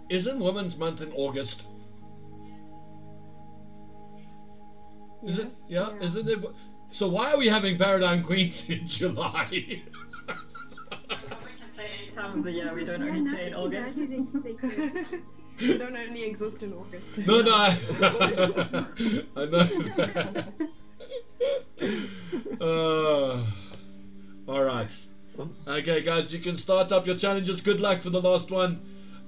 isn't Women's Month in August? Is it? Yes. Yeah. Yeah. Isn't it? So why are we having Paradigm Queens in July? We can play any time of the year. We don't Yeah, only play in nothing August. is expected. We don't only exist in August. No, I know. All right. Okay, guys, you can start up your challenges. Good luck for the last one.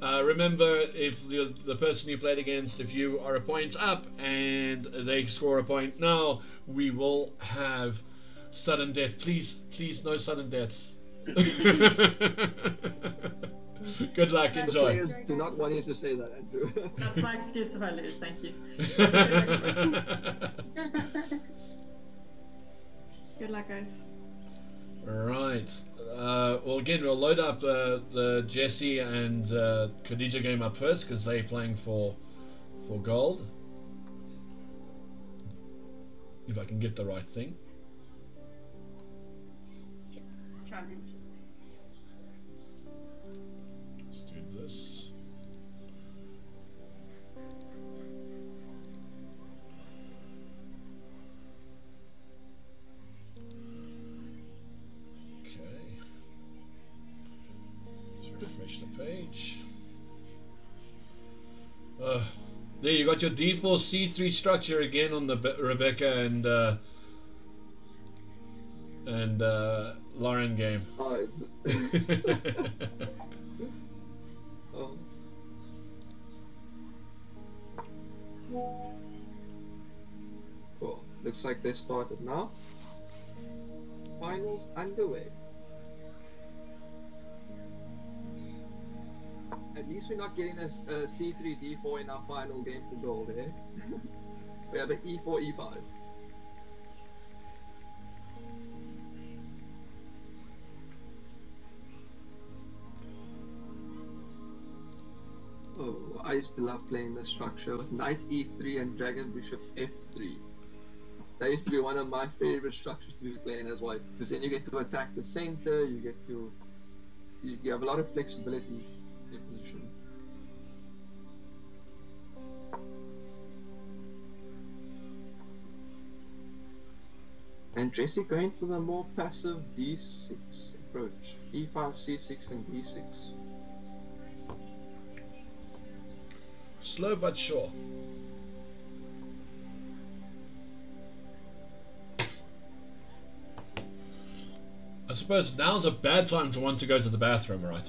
Remember, if the person you played against, if you are a point up and they score a point now, we will have sudden death. Please, no sudden deaths. Good luck. Enjoy. Players do not want you to say that, Andrew. That's my excuse if I lose. Thank you. Good luck, guys. Right. Well, again, we'll load up the Jesse and Khadija game up first because they're playing for gold. If I can get the right thing. Challenge. Let's do this. Okay. Let's refresh the page. There you got your D4 C3 structure again on the Rebecca and Lauren game. Oh, is it? Oh. Cool. Looks like they started now. Finals underway. At least we're not getting a C3 D4 in our final game for gold, eh? We have an E4 E5. Oh, I used to love playing the structure with Knight E3 and Dragon Bishop F3. That used to be one of my favorite structures to be playing as white, because then you get to attack the center, you have a lot of flexibility in your position. And Jesse going for the more passive D6 approach, E5, C6 and D6. Slow but sure. I suppose now's a bad time to want to go to the bathroom, right?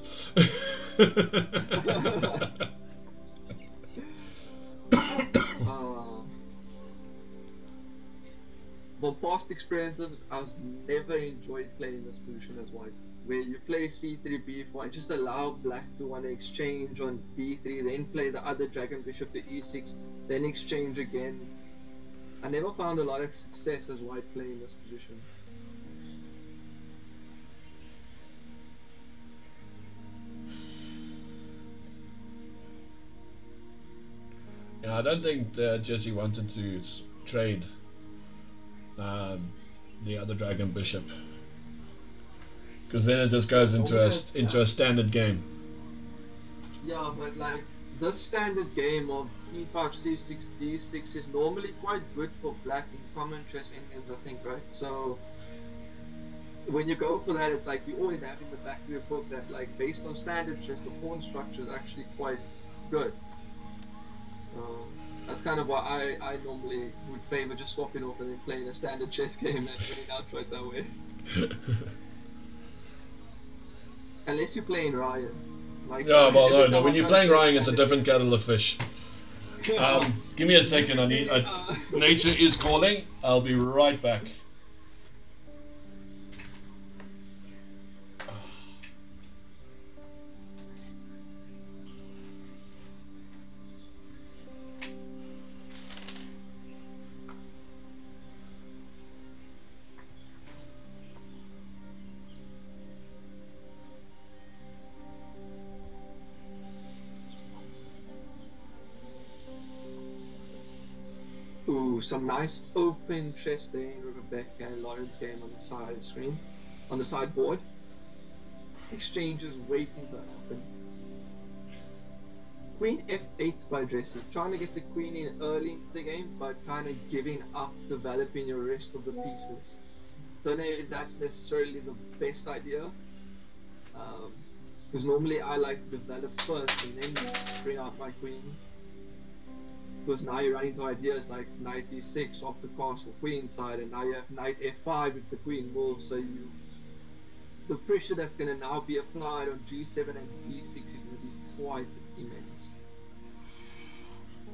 From past experiences, I've never enjoyed playing this position as white, where you play c3, b4, and just allow black to want to exchange on b3, then play the other dragon bishop to e6, then exchange again. I never found a lot of success as white playing this position. Yeah, I don't think Jesse wanted to trade the other dragon bishop, because then it just goes into a standard game. Yeah, but like this standard game of e5, c6, d6 is normally quite good for black in common chess endgames, I think, right? So when you go for that, it's like you always have in the back of your book that, like, based on standard chess, the pawn structure is actually quite good. So that's kind of why I normally would favor just swapping off and then playing a standard chess game and winning outright that way. Unless you're playing Ryan. Like, yeah, well, no. When you're playing Ryan, it's a different kettle of fish. Give me a second. Nature is calling. I'll be right back. Ooh, some nice open chess there in Rebecca and Lauren's game on the side screen, on the sideboard. Exchanges waiting to happen. Queen f8 by Jesse, trying to get the queen in early into the game, but kind of giving up developing your rest of the pieces. Don't know if that's necessarily the best idea, because normally I like to develop first and then bring out my queen. Because now you run into ideas like knight d6 off the castle queen side, and now you have knight f5 if the queen moves, so the pressure that's going to now be applied on g7 and d6 is going to be quite immense.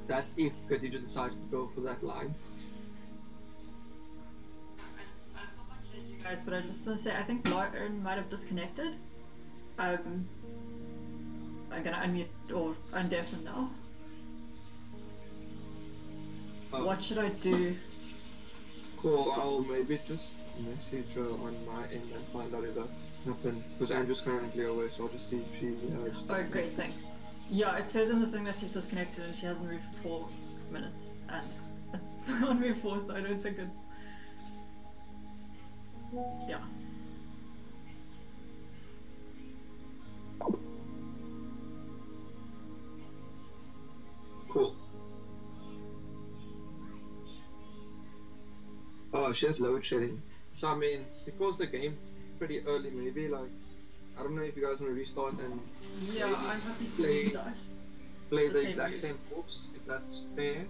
That's if Khadija decides to go for that line. I still can't hear you guys, but I just want to say I think Lauren might have disconnected. I'm gonna unmute or undeafen now. What should I do? Cool, I'll maybe just message her on my end and find out if that's happened. Because Andrew's currently away, so I'll just see if she has. Oh, great, thanks. Yeah, it says in the thing that she's disconnected and she hasn't moved for 4 minutes. And it's on me 4, so I don't think it's. Yeah. Cool. Oh, she has load shedding. So I mean, because the game's pretty early, maybe like, I don't know if you guys want to restart and yeah, I'm happy to restart. Play the exact same moves, if that's fair.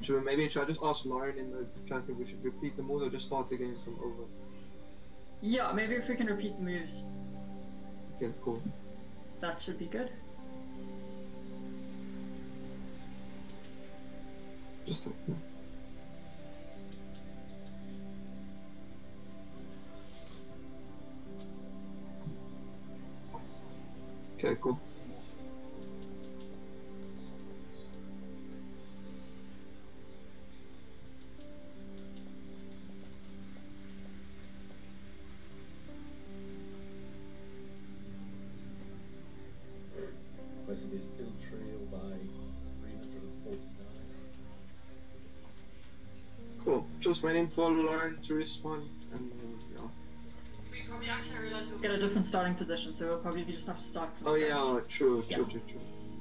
Should I just ask Lauren in the chat if we should repeat the moves or just start the game from over? Yeah, maybe if we can repeat the moves. Okay, cool. That should be good. Just okay, cool. Wesley is still trailed by 349. Cool. Just waiting for Lauren to respond, and yeah. We probably actually realize we'll get a different starting position, so we'll probably just have to start from Oh scratch. yeah, true.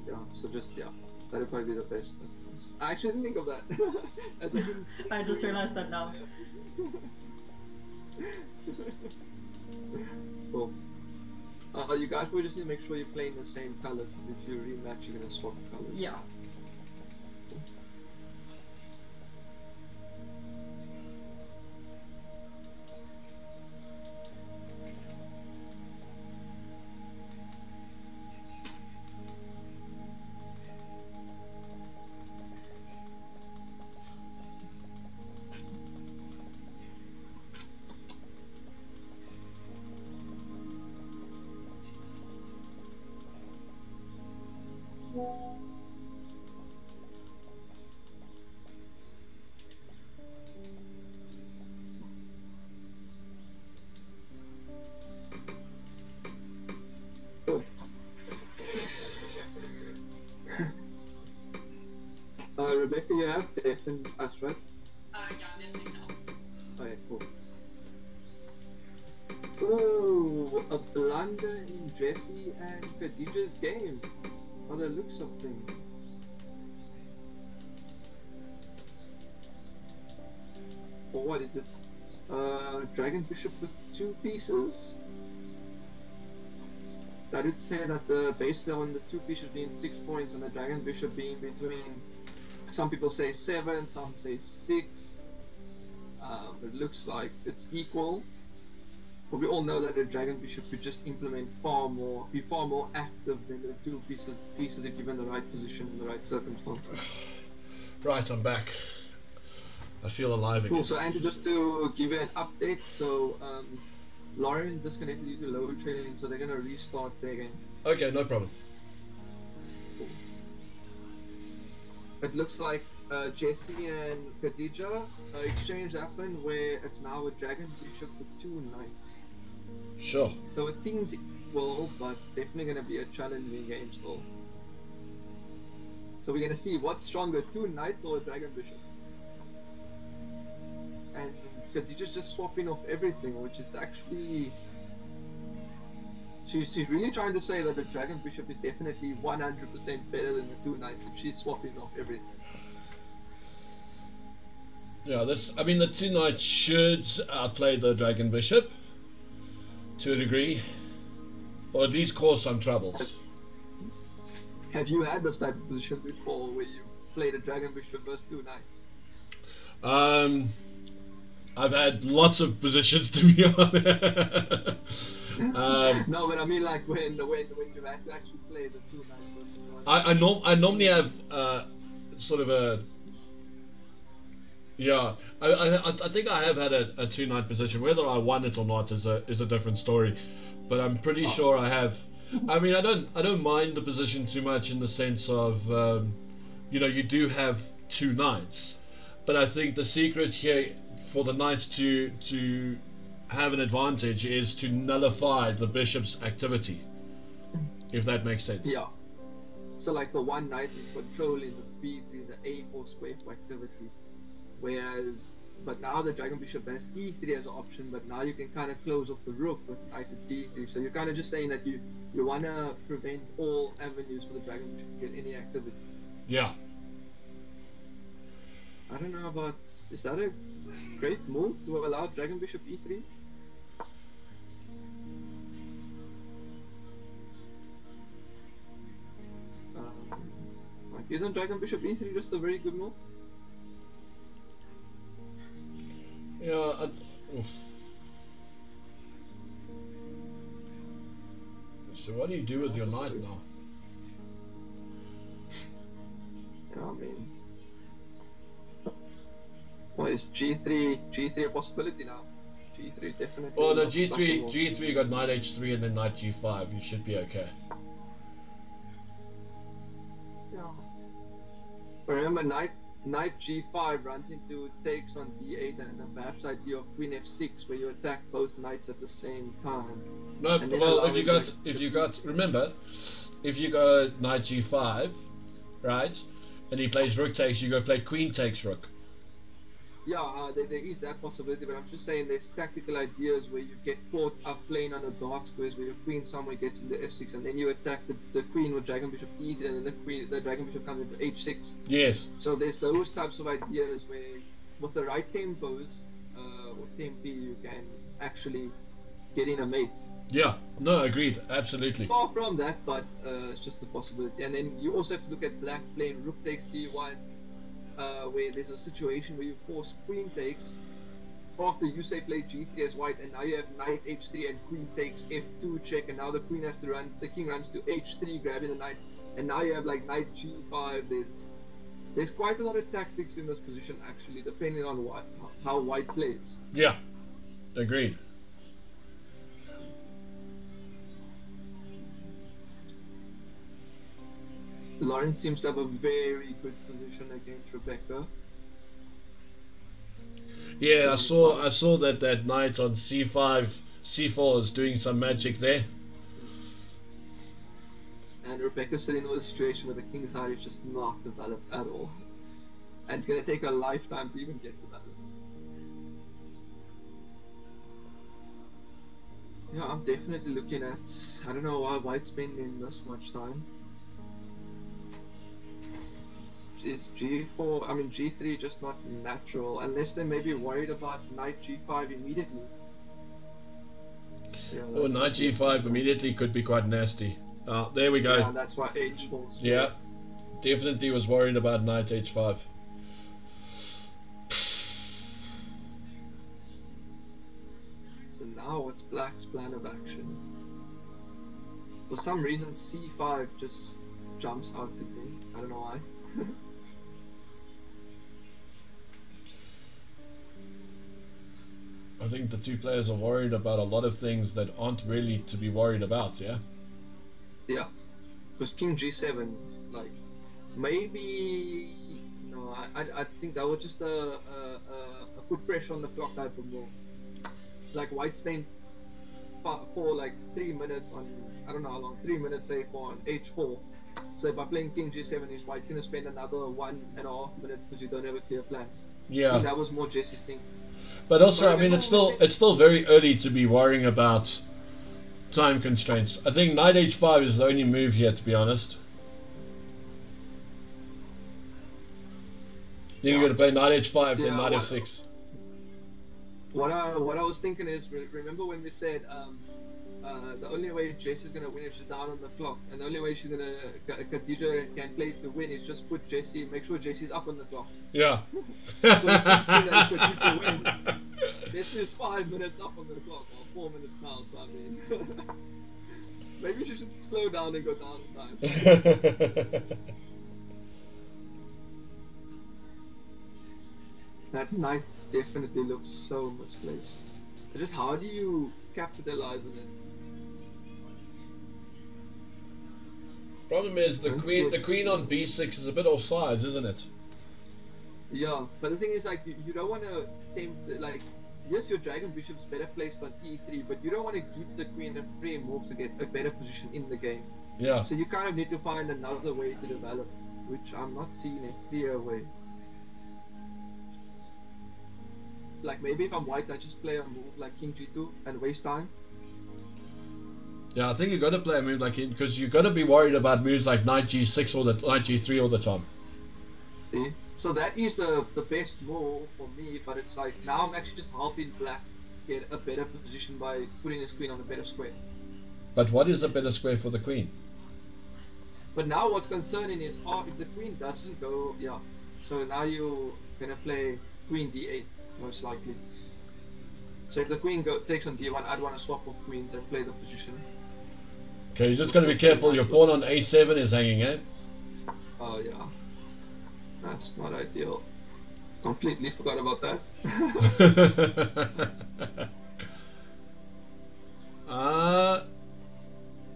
Yeah, so just that'll probably be the best. I actually didn't think of that. As I just realized that now. Cool. You guys will just need to make sure you're playing the same color, because if you rematch, you're gonna swap colors. Yeah. Rebecca, you have Def and us, right? Yeah, definitely now. Okay, cool. Ooh, a blunder in Jesse and Khadijah's game, by the looks of things. Or what is it? Dragon Bishop with 2 pieces. I did say that the base level and the 2 pieces being 6 points and the Dragon Bishop being between, some people say 7, some say 6. It looks like it's equal. But we all know that the Dragon Bishop could just implement be far more active than the 2 pieces if given the right position and the right circumstances. Right, I'm back. I feel alive again. Cool, so Andrew, just to give you an update, so Lauren disconnected due to load trading, so they're going to restart their game. Okay, no problem. Cool. It looks like Jesse and Khadijah exchange happened where it's now a Dragon Bishop with 2 knights. Sure. So it seems equal, but definitely going to be a challenging game still. So we're going to see what's stronger, 2 knights or a Dragon Bishop. And Khadijah's just swapping off everything, which is actually... She's really trying to say that the Dragon Bishop is definitely 100% better than the 2 knights if she's swapping off everything. Yeah, I mean, the 2 knights should outplay the Dragon Bishop to a degree, or at least cause some troubles. Have you had this type of position before, where you played a Dragon Bishop versus 2 knights? I've had lots of positions, to be honest. No, but I mean, like when you had to actually play the 2 knights versus 1. I normally have sort of a... Yeah, I think I have had a 2 knight position. Whether I won it or not is a different story, but I'm pretty sure I have. I mean, I don't mind the position too much in the sense of you do have 2 knights, but I think the secret here for the knights to have an advantage is to nullify the bishop's activity, if that makes sense. Yeah. So like the 1 knight is controlling the B3, the A4 square for activity. Whereas, but now the Dragon Bishop has E3 as an option, but now you can kind of close off the rook with knight at D3. So you're kind of just saying that you want to prevent all avenues for the Dragon Bishop to get any activity. Yeah. I don't know about, is that a great move to allow Dragon Bishop E3? Like, isn't Dragon Bishop E3 just a very good move? Yeah. So what do you do with your knight now? Yeah, I mean, well, is G3 a possibility now? G3 definitely. Well, no, G3 you got knight H3 and then knight G5. You should be okay. Yeah. Remember, knight G5 runs into takes on D8 and the perhaps idea of Queen F6 where you attack both knights at the same time. No, well, if you got remember, if you go knight G5, right, and he plays rook takes, you go play queen takes rook. Yeah, there is that possibility, but I'm just saying there's tactical ideas where you get caught up playing on the dark squares where your queen somewhere gets into F6 and then you attack the queen with Dragon Bishop E3 and then the Dragon Bishop comes into H6. Yes. So there's those types of ideas where with the right tempos or tempi you can actually get in a mate. Yeah, no, agreed, absolutely. Far from that, but it's just a possibility. And then you also have to look at black playing rook takes D1. Where there's a situation where you force queen takes after you say play G3 as white, and now you have knight H3 and queen takes F2 check, and now the queen has to run, the king runs to H3 grabbing the knight, and now you have like knight G5. There's quite a lot of tactics in this position actually, depending on how white plays. Yeah, agreed. Lauren seems to have a very good position against Rebecca. Yeah, I saw that knight on c5, c4 is doing some magic there. And Rebecca's sitting in a situation where the king's side is just not developed at all. And it's going to take a lifetime to even get developed. Yeah, I'm definitely looking at... I don't know why White's spending this much time. Is G4, I mean G3 just not natural, unless they may be worried about knight G5 immediately. Yeah, Oh, knight G5 immediately could be quite nasty. There we go. Yeah, that's why H4. Yeah, definitely was worried about knight H5. So now what's Black's plan of action? For some reason C5 just jumps out to me. I don't know why. I think the two players are worried about a lot of things that aren't really to be worried about, yeah? Yeah. Because King G7, like, maybe... No, I think that was just a put pressure on the clock type of move. Like, White spent for like 3 minutes on, I don't know how long, 3 minutes say for on H4. So by playing King G7, is White going to spend another 1.5 minutes because you don't have a clear plan. Yeah. I think that was more Jesse's thing. But also, I mean, it's still very early to be worrying about time constraints. I think knight H5 is the only move here, to be honest. You're going to play knight H5, then knight F6. What I was thinking is, remember when we said the only way Jess is gonna win is she's down on the clock, and the only way she's gonna Khadija can play to win is just put Jessie, make sure Jessie's up on the clock. Yeah. So it's interesting that Khadija wins. Jessie is 5 minutes up on the clock, or 4 minutes now. So I mean, maybe she should slow down and go down in time. That knight definitely looks so misplaced. Just how do you capitalize on it? Problem is the queen on b6 is a bit offsides, isn't it? Yeah, but the thing is, like, you don't want to tempt, like, yes, your dragon bishop's better placed on e3, but you don't want to give the queen a free move to get a better position in the game. Yeah. So you kind of need to find another way to develop, which I'm not seeing a clear way. Like, maybe if I'm White, I just play a move like King G2 and waste time. Yeah, I think you got to play a move like it, because you got to be worried about moves like knight G6 or knight G3 all the time. See? So that is the best move for me, but it's like, now I'm actually just helping Black get a better position by putting his queen on a better square. But what is a better square for the queen? But now what's concerning is, if the queen doesn't go, yeah. So now you're gonna play queen d8, most likely. So if the queen takes on d1, I'd want to swap off queens and play the position. Okay, you just got to be careful. Your pawn on a7 is hanging, eh? Oh yeah. That's not ideal. Completely forgot about that.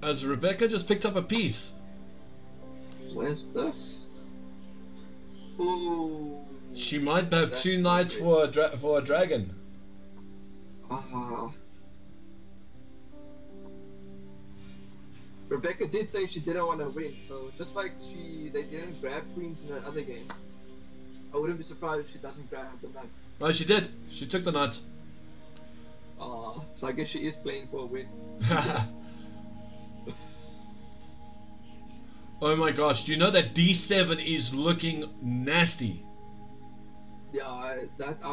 Has Rebecca just picked up a piece? Where's this? Ooh. She might have two knights for a dragon. Rebecca did say she didn't want to win, so just like they didn't grab queens in that other game, I wouldn't be surprised if she doesn't grab the knight. Oh, she did. She took the knight. So I guess she is playing for a win. Oh my gosh, do you know that d7 is looking nasty? Yeah,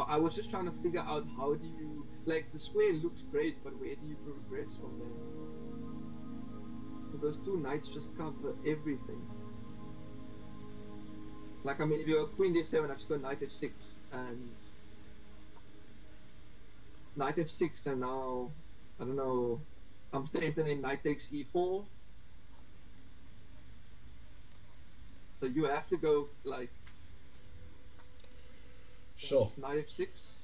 I was just trying to figure out how do you, like, the square looks great, but where do you progress from there? Because those two knights just cover everything. Like, I mean, if you're queen d7, I just go knight f6 and knight f6, and now I don't know. I'm strengthening knight takes e4. So you have to go like. Sure. Knight f6.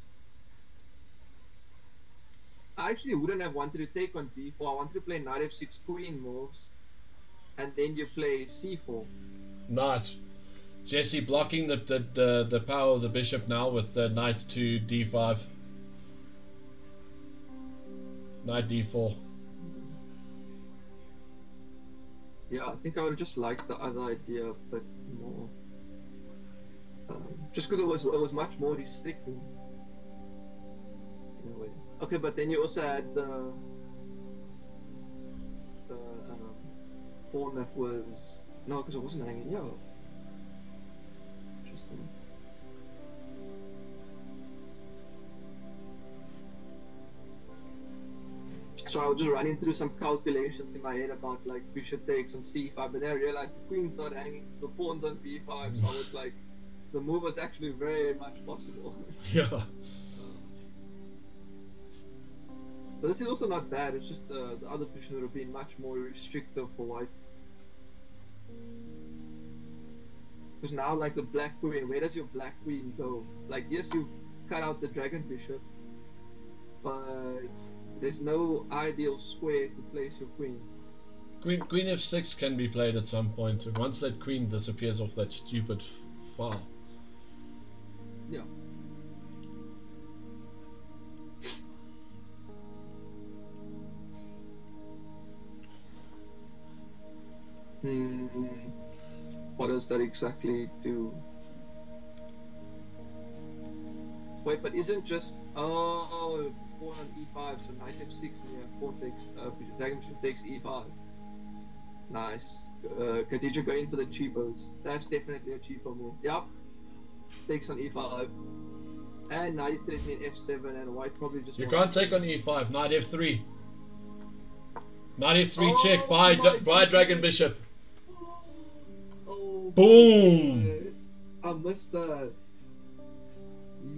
I actually wouldn't have wanted to take on b4. I wanted to play knight f6 queen moves, and then you play c4. Nice. Jesse blocking the power of the bishop now with the knight to d5. Knight d4. Yeah, I think I would just like the other idea a bit more. Just because it was much more restricting. In a way. Okay, but then you also had the pawn that was no, because it wasn't hanging. Yeah. Interesting. So I was just running through some calculations in my head about like bishop takes on c5, but then I realized the queen's not hanging, the pawn's on b5, so I was like, the move was actually very much possible. Yeah. But this is also not bad, it's just the other position would have been much more restrictive for white. Because now, like the black queen, where does your black queen go? Like, yes, you cut out the dragon bishop, but there's no ideal square to place your queen. Queen f6 can be played at some point once that queen disappears off that stupid file. Yeah. What does that exactly do? Wait, but isn't just pawn on e5, so knight f6 and pawn takes dragon bishop takes e5. Nice. Khadija going for the cheapos. That's definitely a cheaper move. Yep. Takes on e5. And knight is threatening f7, and white probably just. You can't take on e5. Knight f3. Knight f3 check by dragon bishop. Oh, boom! I missed that.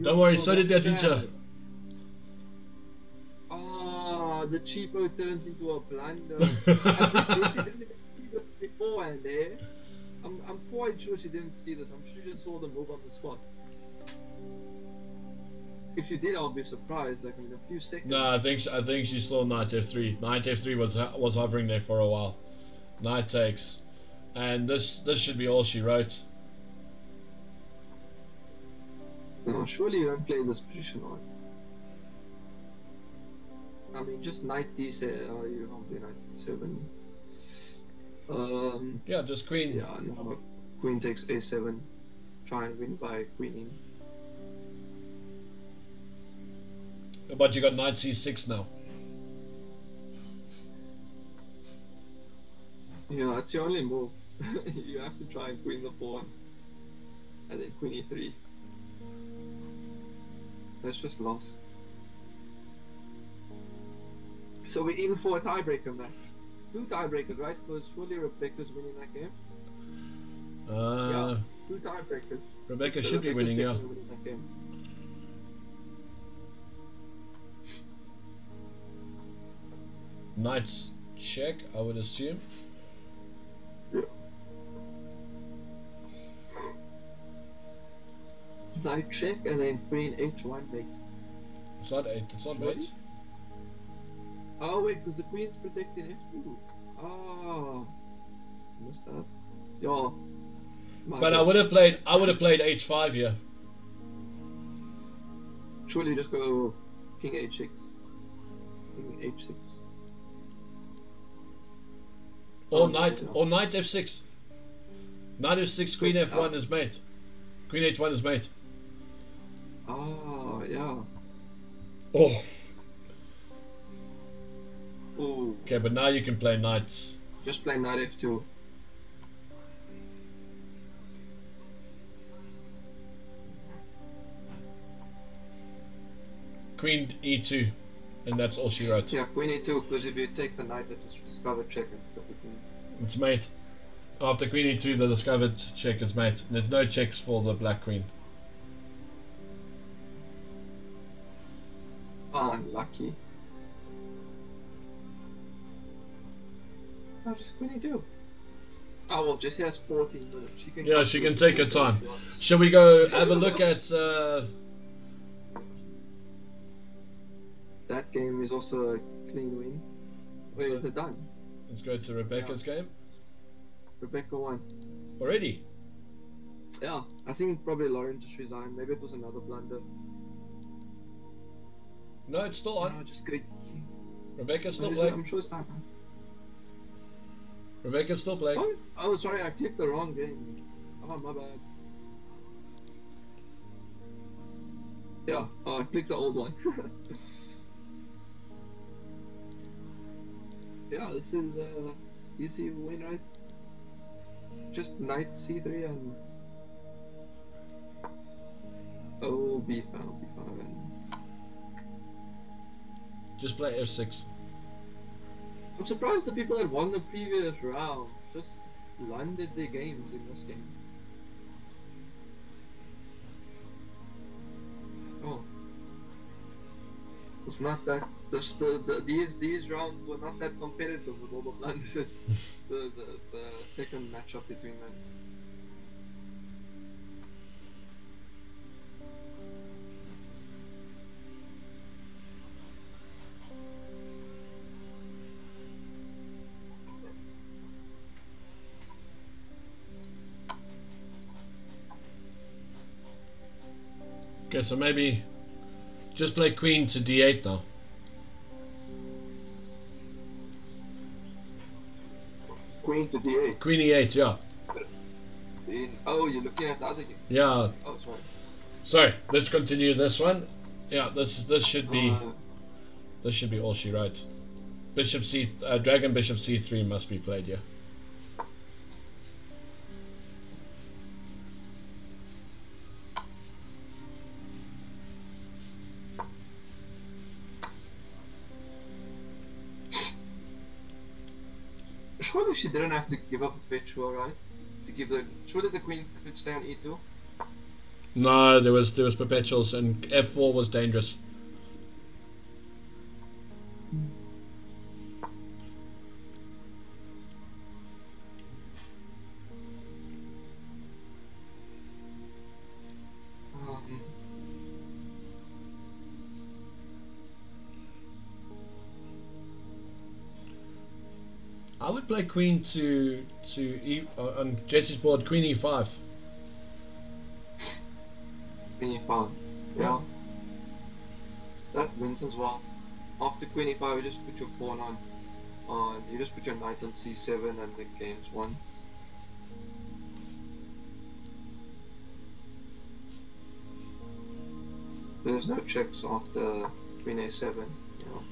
Don't worry, so did that teacher. Ah, the cheapo turns into a blunder. I bet Jessie didn't even see this beforehand, eh? I'm quite sure she didn't see this. I'm sure she just saw the move on the spot. If she did, I'll be surprised. Like in a few seconds. No, I think she saw knight f3. Knight f3 was hovering there for a while. Knight takes, and this should be all she wrote. No, surely you don't play this position on. I mean, just knight d7. Oh, you don't play knight d7. Yeah, just queen. Yeah, no. Queen takes a7. Try and win by queening. But you got knight c6 now. Yeah, that's your only move. You have to try and queen the pawn, and then queen e3. That's just lost. So we're in for a tiebreaker match. 2 tiebreakers, right? Because surely Rebecca's winning that game. Yeah, 2 tiebreakers. Rebecca should be winning, yeah. Winning that game. Knight's check, I would assume. Yeah. Knight check and then queen h1 mate. It's not 8, it's not mate. Oh wait, because the queen's protecting f2. Oh, missed that. Yeah. But I would have played h5 here. Surely just go king h6. King h6. Or knight f6. Knight f6, queen f1 is mate. Queen h1 is mate. Oh, yeah. Oh. Ooh. Okay, but now you can play knights. Just play knight f2. Queen e2, and that's all she wrote. Yeah, queen e2, because if you take the knight, that just discover check and put the queen. It's mate. After queen e2, the discovered check is mate. There's no checks for the black queen. Unlucky. Oh, just queen e2. Oh well, Jessie has 14 minutes. She can take her time. Shall we go have a look at... That game is also a clean win. Wait, is it done? Let's go to Rebecca's game. Rebecca won. Already? Yeah, I think probably Lauren just resigned. Maybe it was another blunder. No, it's still on. No, just good. Rebecca's still I'm playing. sure it's not. Rebecca's still playing. Oh, sorry, I clicked the wrong game. Oh, my bad. Yeah, I clicked the old one. Yeah, this is easy win, right? Just knight c3 and b5 and Just play f6. I'm surprised the people that won the previous round just landed their games in this game. Oh, it's not that. These rounds were not that competitive with all the blunders. the second matchup between them. Okay, so maybe just play queen to d8 now. Queen to d8. Queen e8, yeah. Oh, you're looking at the other game. Yeah. Oh, sorry. Sorry, let's continue this one. Yeah, this should be all she wrote. Bishop c dragon bishop c3 must be played, yeah. Surely she didn't have to give up a perpetual, right? To give the surely the queen could stay on e2. No, there was perpetuals and f4 was dangerous. I would play queen to e on Jesse's board, queen e5. Queen e5. Yeah. That wins as well. After queen e5, you just put your pawn on you just put your knight on c7 and the game's won. There's no checks after queen a7, you know.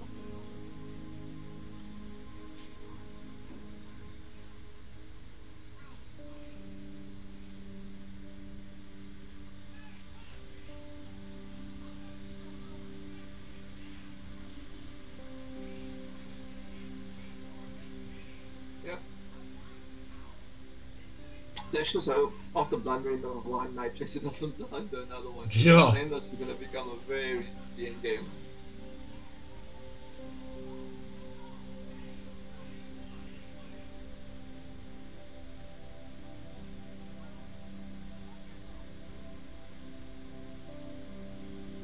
Let's just hope after blundering the one knight, Jesse doesn't blunder another one. Yeah. Then this is going to become a very end game.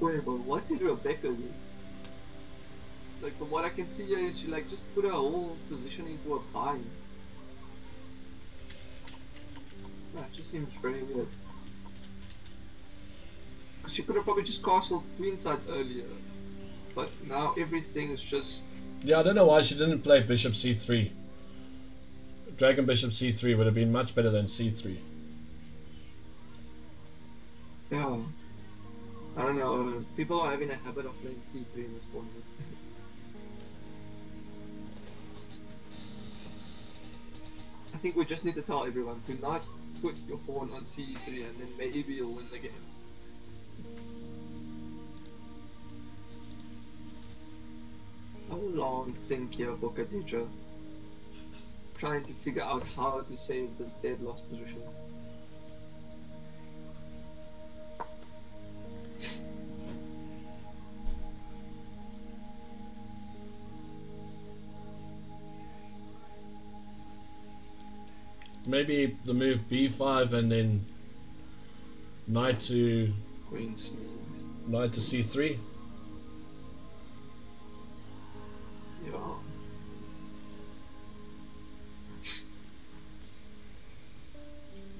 Wait, but what did Rebecca do? Like from what I can see here, she like just put her whole position into a bind. That just seems very weird. Because she could have probably just castled queenside earlier. But now everything is just... Yeah, I don't know why she didn't play bishop c3. Dragon bishop c3 would have been much better than c3. Yeah. I don't know. People are having a habit of playing c3 in this tournament. I think we just need to tell everyone to not put your pawn on c3 and then maybe you'll win the game. A long think here for Khadija, trying to figure out how to save this dead lost position. Maybe the move b5 and then knight to Queen c. knight to c3. Yeah.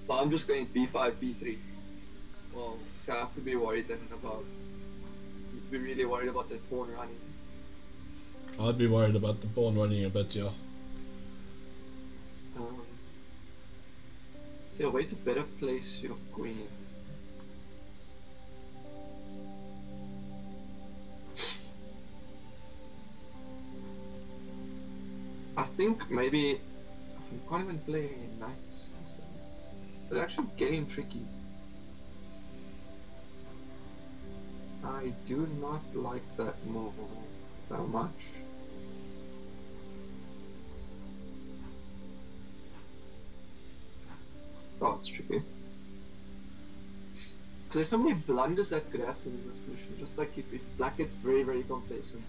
Well, I'm just going b5, b3. Well, I have to be worried then about. Need to be really worried about that pawn running. I'd be worried about the pawn running a bit, yeah. See a way to better place your queen. I think maybe you can't even play knights. It's actually getting tricky. I do not like that move that much. Oh, it's tricky. Because there's so many blunders that could happen in this position. Just like if black gets very, very complacent.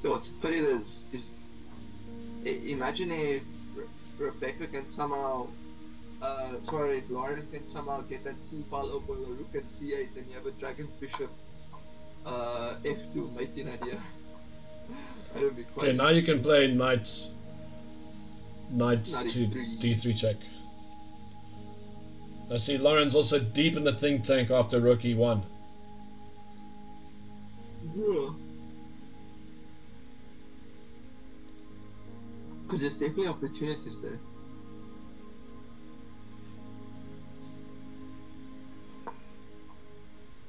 What's pretty is imagine if Rebecca can somehow, sorry, Lauren can somehow get that c file open with a rook at c8, and you have a dragon bishop f2 mating idea. That would be quite. Okay, now you can play knight to d3 check. I see Lauren's also deep in the think tank after rook e1. Yeah. Because there's definitely opportunities there.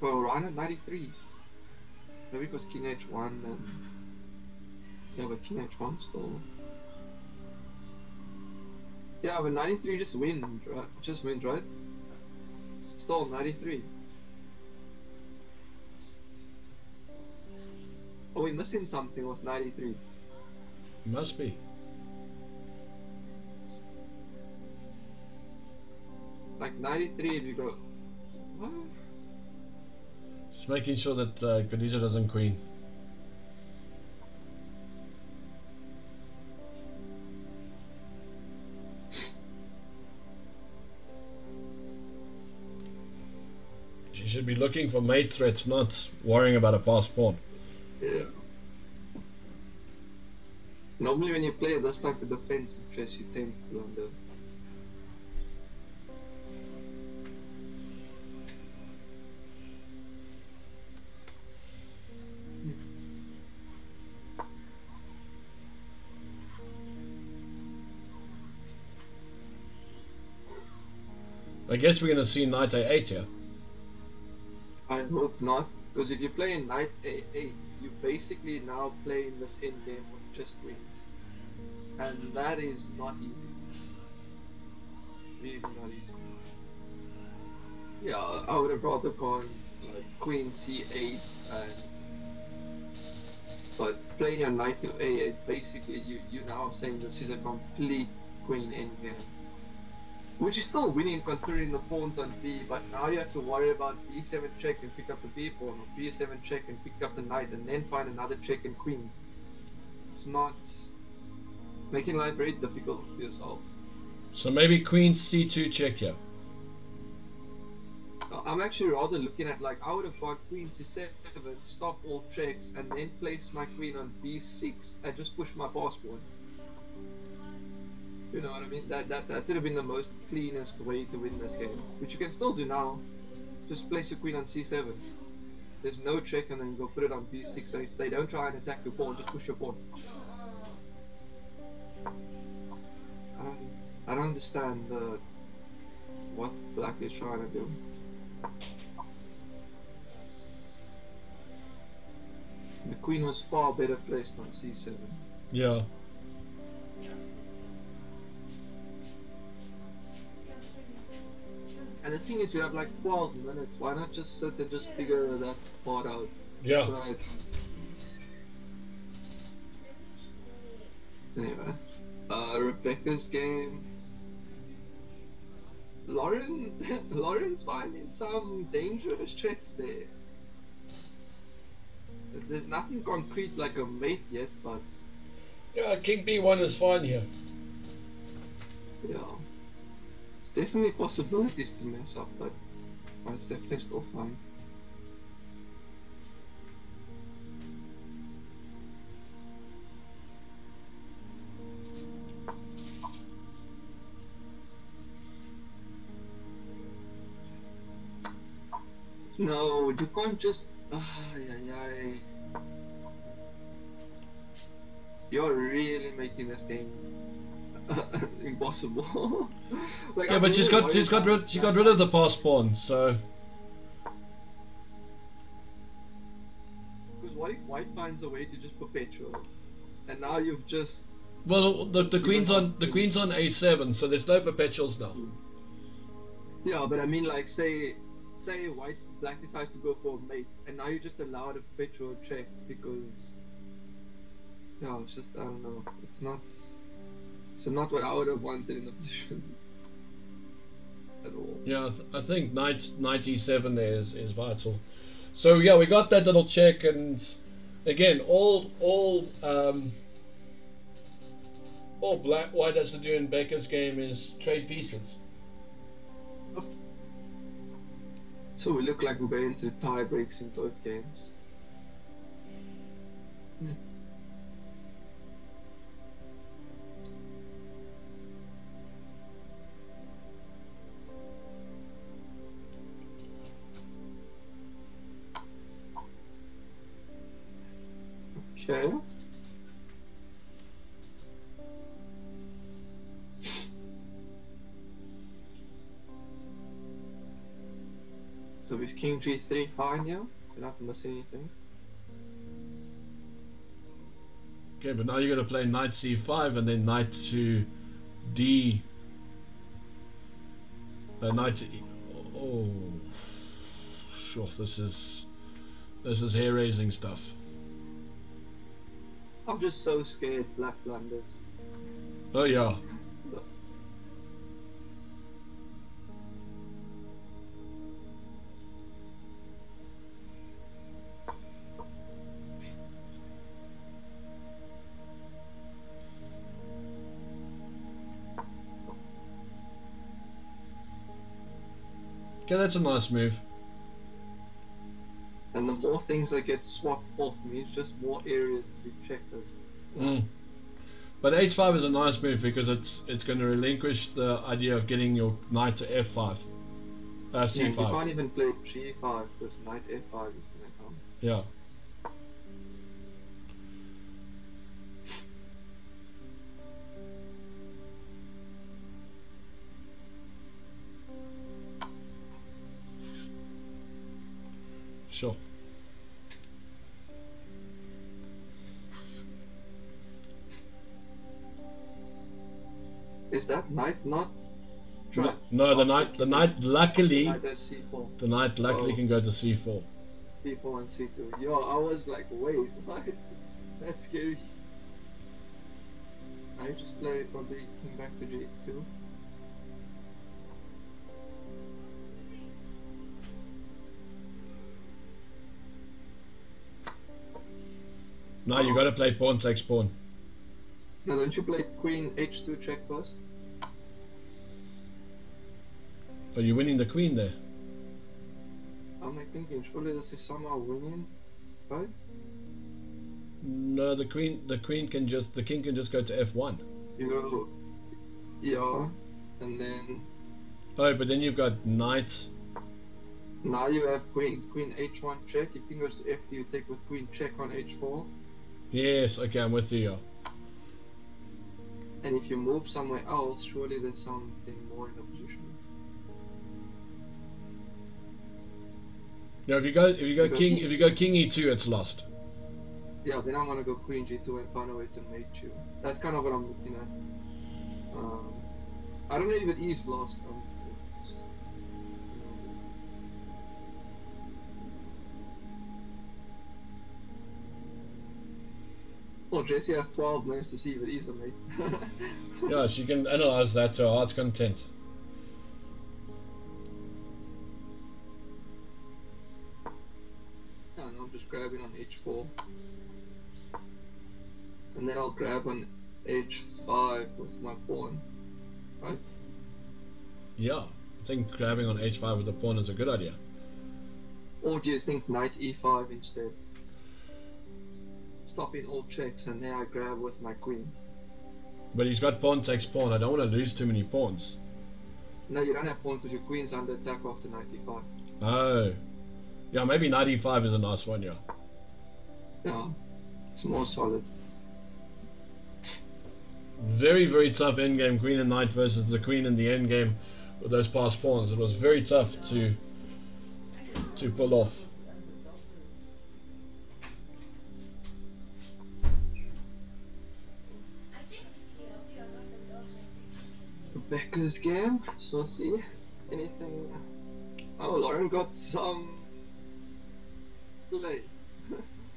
Well, Ryan at 93. Maybe because King H1 and... Yeah, but King H1 still... Yeah, but 93 just wins, right? Just wins, right? Still 93. Are we missing something with 93? Must be. Like 93 if you go... What? Just making sure that Khadija doesn't queen. She should be looking for mate threats, not worrying about a passed pawn. Yeah. Normally when you play this type of defensive chess, you tend to blunder. I guess we're going to see knight a8 here. I hope not, because if you play in knight a8, you basically now playing this endgame with just queens, and that is not easy. Really not easy. Yeah, I would have rather gone like queen c8, and but playing your knight to a8, basically you're now saying this is a complete queen endgame. Which is still winning considering the pawns on b, but now you have to worry about b7 check and pick up the b pawn, or b7 check and pick up the knight, and then find another check and queen. It's not making life very difficult for yourself. So maybe queen c2 check here. I'm actually rather looking at, like, I would have gone queen c7, stop all checks, and then place my queen on b6 and just push my pass pawn. You know what I mean? That would have been the most cleanest way to win this game, which you can still do now. Just place your queen on c7. There's no check, and then you go put it on b6. And if they don't try and attack your pawn, just push your pawn. I don't understand what black is trying to do. The queen was far better placed on c7. Yeah. And the thing is, you have like 12 minutes. Why not just sit and just figure that part out? Yeah. Right. Anyway, Rebecca's game. Lauren's finding some dangerous tricks there. There's nothing concrete like a mate yet, but Yeah, king b1 is fine here. yeah, it's definitely possibilities to mess up, but it's definitely still fine. No, you can't just. You're really making this game impossible. Like, Yeah, I'm but she really got worried rid of the pass pawn, so because what if White finds a way to just perpetual, and now you've just. well the queen's on up to- a7, so there's no perpetuals now. Yeah, but I mean, like, say Black decides to go for a mate, and now you just allow the perpetual check because. Yeah, it's just, I don't know. It's not what I would have wanted in the position at all. Yeah, I think knight e7 there is vital. So yeah, we got that little check, and again, all White has to do in Becker's game is trade pieces. So we look like we're going into tie breaks in both games. Okay. So is King G3 fine here? We're not missing anything. Okay, but now you're going to play knight c5 and then knight to d. Knight to e. Oh, sure. This is hair-raising stuff. I'm just so scared Black blunders. Oh yeah. Okay, that's a nice move. And the more things that get swapped off means just more areas to be checked as well. But h5 is a nice move because it's going to relinquish the idea of getting your knight to f5. C5. Yeah, you can't even play g5 because knight f5 is going to come. Yeah. Sure. Is that knight not? No, the knight luckily Knight has c4. the knight luckily can go to c4. b4 and c2. Yo, I was like, wait, what? That's scary. I just play probably king back to g2. No, you got to play pawn takes pawn. No, don't you play queen h2 check first? Are you winning the queen there? I'm like thinking, surely this is somehow winning, right? No, the king can just go to f1. You go, yeah, and then Oh, but then you've got knight. now you have queen h1 check. If king goes to f2, you take with queen check on h4. Yes, okay, I'm with you. Yeah. And if you move somewhere else, surely there's something more in the position. No, if you go king e2, it's lost. Yeah, then I'm gonna go queen g2 and find a way to mate you. That's kind of what I'm looking at. I don't know if it is lost. Well, Jessie has 12 minutes to see if it is a mate. Yeah, she can analyze that to her heart's content. Yeah, and I'm just grabbing on h4. h4. And then I'll grab on h5 with my pawn. Right? Yeah, I think grabbing on h5 with the pawn is a good idea. Or do you think knight e5 instead? Stopping all checks and then I grab with my queen. But he's got pawn takes pawn. I don't want to lose too many pawns. No, you don't have pawn because your queen's under attack after knight e5. Oh. Yeah, maybe knight e5 is a nice one, yeah. Yeah, it's more solid. Very, very tough endgame, queen and knight versus the queen in the endgame with those passed pawns. It was very tough to pull off. Rebecca's game, so see anything. Oh, Lauren got some play.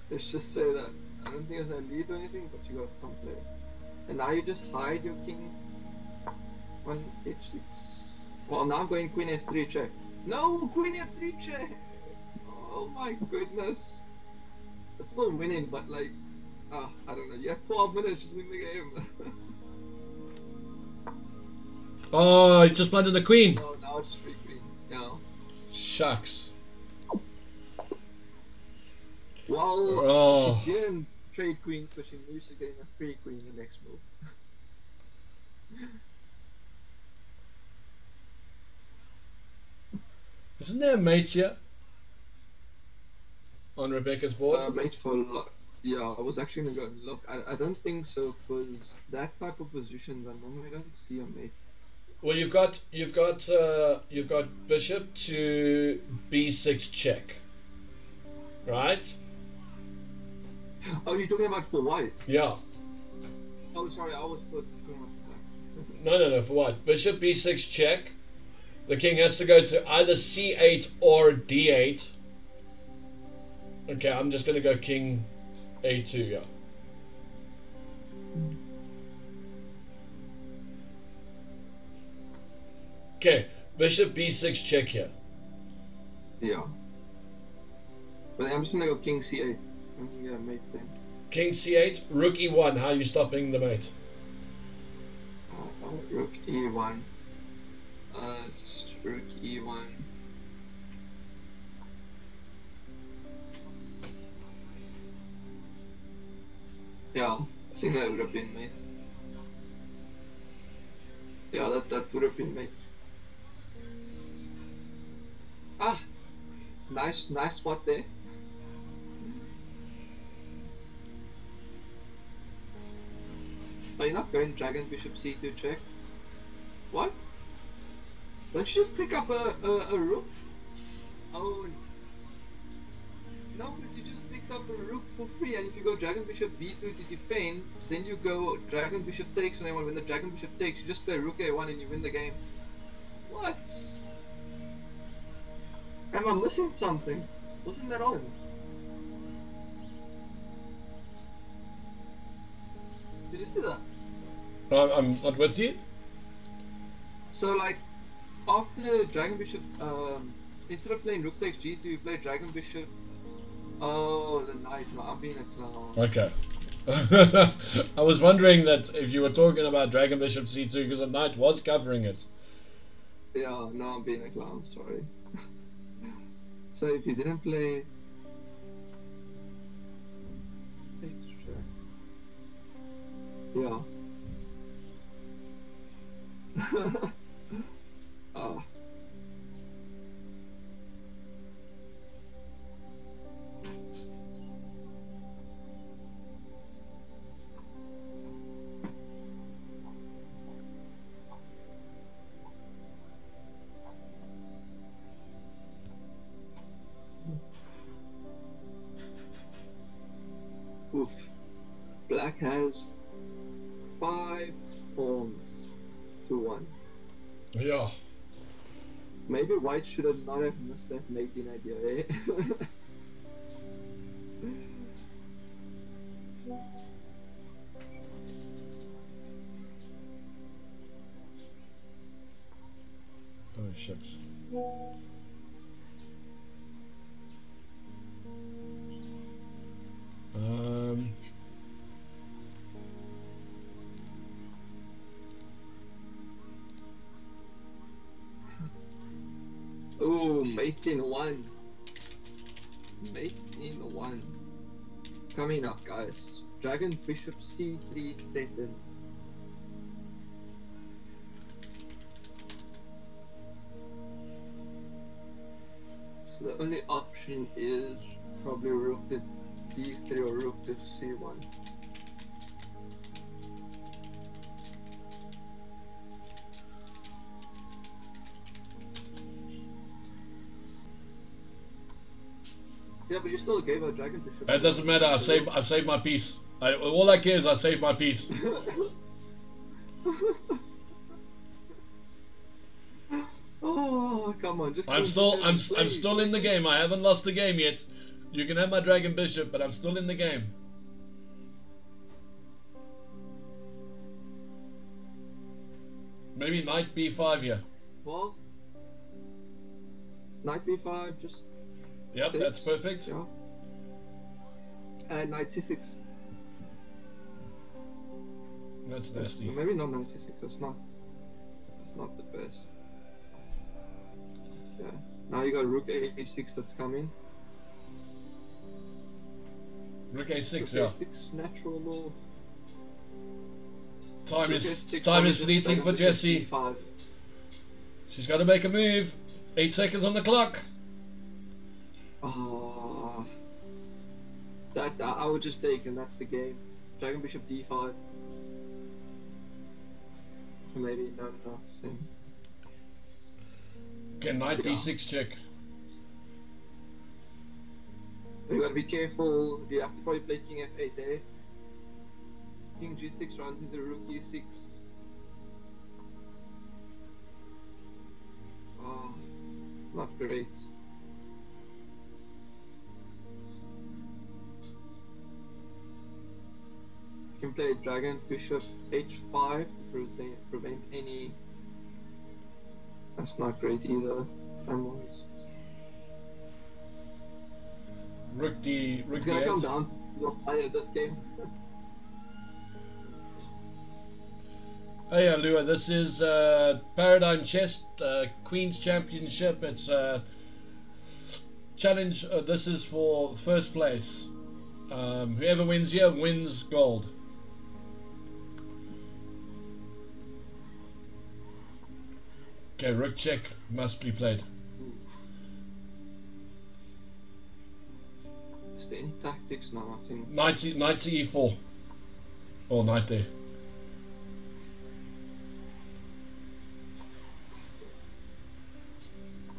Let's just say that. I don't think it's a lead or anything, but you got some play. And now you just hide your king on h6. Well, now I'm going queen f3 check. No, queen f3 check! Oh my goodness. It's still winning, but like, I don't know. You have 12 minutes, just win the game. Oh, he just planted the queen. Oh, now it's free queen. Yeah. Shucks. Well, she didn't trade queens, but she knew she's getting a free queen the next move. Isn't there a mate here? On Rebecca's board? Mate for luck. Yeah, I was actually gonna go and look. I don't think so, because that type of position, I normally don't see a mate. Well, you've got bishop to b6 check, right? Oh, you're talking about for white? Yeah. Oh, sorry, I was talking about black. No, for white. Bishop b6 check. The king has to go to either c8 or d8. Okay, I'm just gonna go king a2. Yeah. Okay, bishop b6 check here. Yeah. But I'm just gonna go king c8. I'm gonna get a mate then. King c8, rook e1. How are you stopping the mate? Rook e1. Rook e1. Yeah, I think that would have been mate. Yeah, that would have been mate. Ah, nice spot there. Are you not going dragon bishop c2 check? What? Don't you just pick up a rook? Oh no, but you just picked up a rook for free, and if you go dragon bishop b2 to defend, then you go dragon bishop takes, and then when the dragon bishop takes, you just play rook a1 and you win the game. What? Am I missing something? Wasn't that on? Did you see that? I'm not with you. So like, after dragon bishop, instead of playing rook takes g2, you play dragon bishop. Oh, the knight. No, I'm being a clown. Okay. I was wondering that if you were talking about dragon bishop c2 because the knight was covering it. Yeah, no, I'm being a clown. Sorry. So if you didn't play, yeah. Ah. Oof. Black has 5 pawns to 1. Yeah. Maybe white should have not have missed that mating idea, eh? Oh, shucks. Ooh, mate in one. Mate in one. Coming up, guys. Dragon Bishop C3 threaten. So the only option is probably rook to D3 or rook to C1. Yeah, but you still gave a Dragon Bishop. It doesn't matter. I saved my piece. All I care is I saved my piece. Oh, come on! Just I'm still in the game. I haven't lost the game yet. You can have my Dragon Bishop, but I'm still in the game. Maybe Knight B5 here. Well, Knight B5, just. Yep, that's perfect. Yeah. And Knight C6. That's nasty. Maybe not Knight C6. That's not the best. Okay. Now you got Rook A6 that's coming. Rook A6, Rook yeah. A6, natural move. Time Rook is A6, fleeting for Jessie. D5. She's got to make a move. 8 seconds on the clock. Oh, that I would just take, and that's the game. Dragon Bishop D5. Or maybe no. Same. Okay, Knight D6 check. You gotta be careful. You have to probably play King F8 there. King G6 runs into Rook E6. Oh, not great. You can play Dragon Bishop H5 to prevent any. That's not great either. Rook D. Rook It's gonna D8. come down to the player this game. Hey, Lua, this is Paradigm Chess Queen's Championship. It's challenge. This is for first place. Whoever wins here wins gold. Okay, rook check must be played. Is there any tactics now? I think. Knight to E4. Or knight there.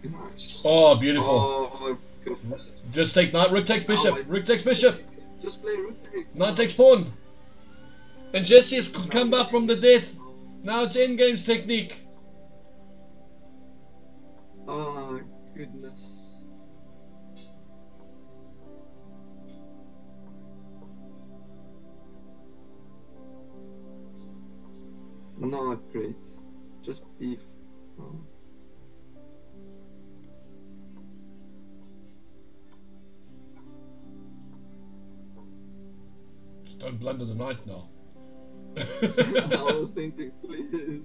Nice. Oh, beautiful. Oh, goodness. Just take knight. Rook takes bishop. Rook takes bishop. Just play rook takes. Knight takes pawn. And Jessie has come back from the death. Now it's endgame's technique. Oh, goodness. Not great. Just beef. Oh. Just don't blunder the knight now. I was thinking, please.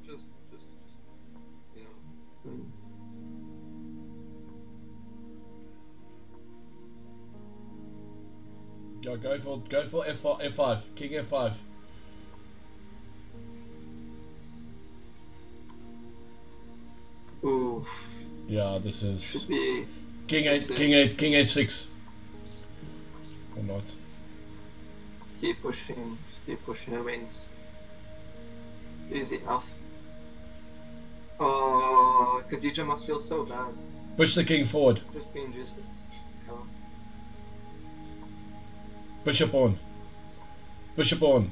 Just, you know. Yeah, go for F5, King F5. Oof. Yeah, this is Should be King H6. Or not. just keep pushing and wins. Easy enough. Oh, Khadija must feel so bad. Push the king forward. Just King just. Oh. Bishop on. Bishop on.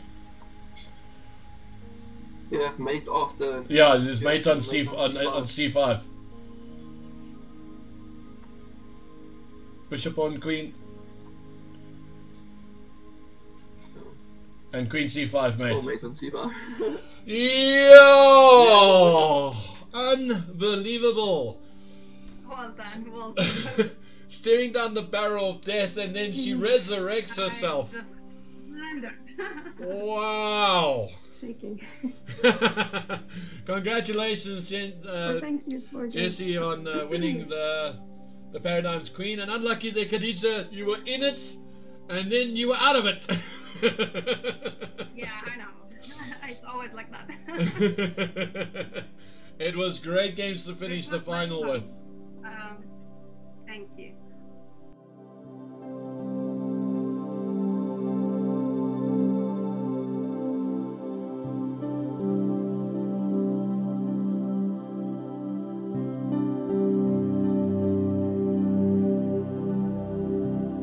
You have mate after. Yeah, there's mate on mate on C5. Bishop on queen. And queen C5, Still mate. mate on C5. Yo! Unbelievable! Well done, well done. Staring down the barrel of death, and then she resurrects herself. Just surrendered. Wow. Shaking. Congratulations, Thank you for Jesse, on winning the Paradigms Queen. And unlucky there, Khadija, you were in it, and then you were out of it. Yeah, I know. It's always like that. It was great games to finish It the was my final turn. with. Thank you.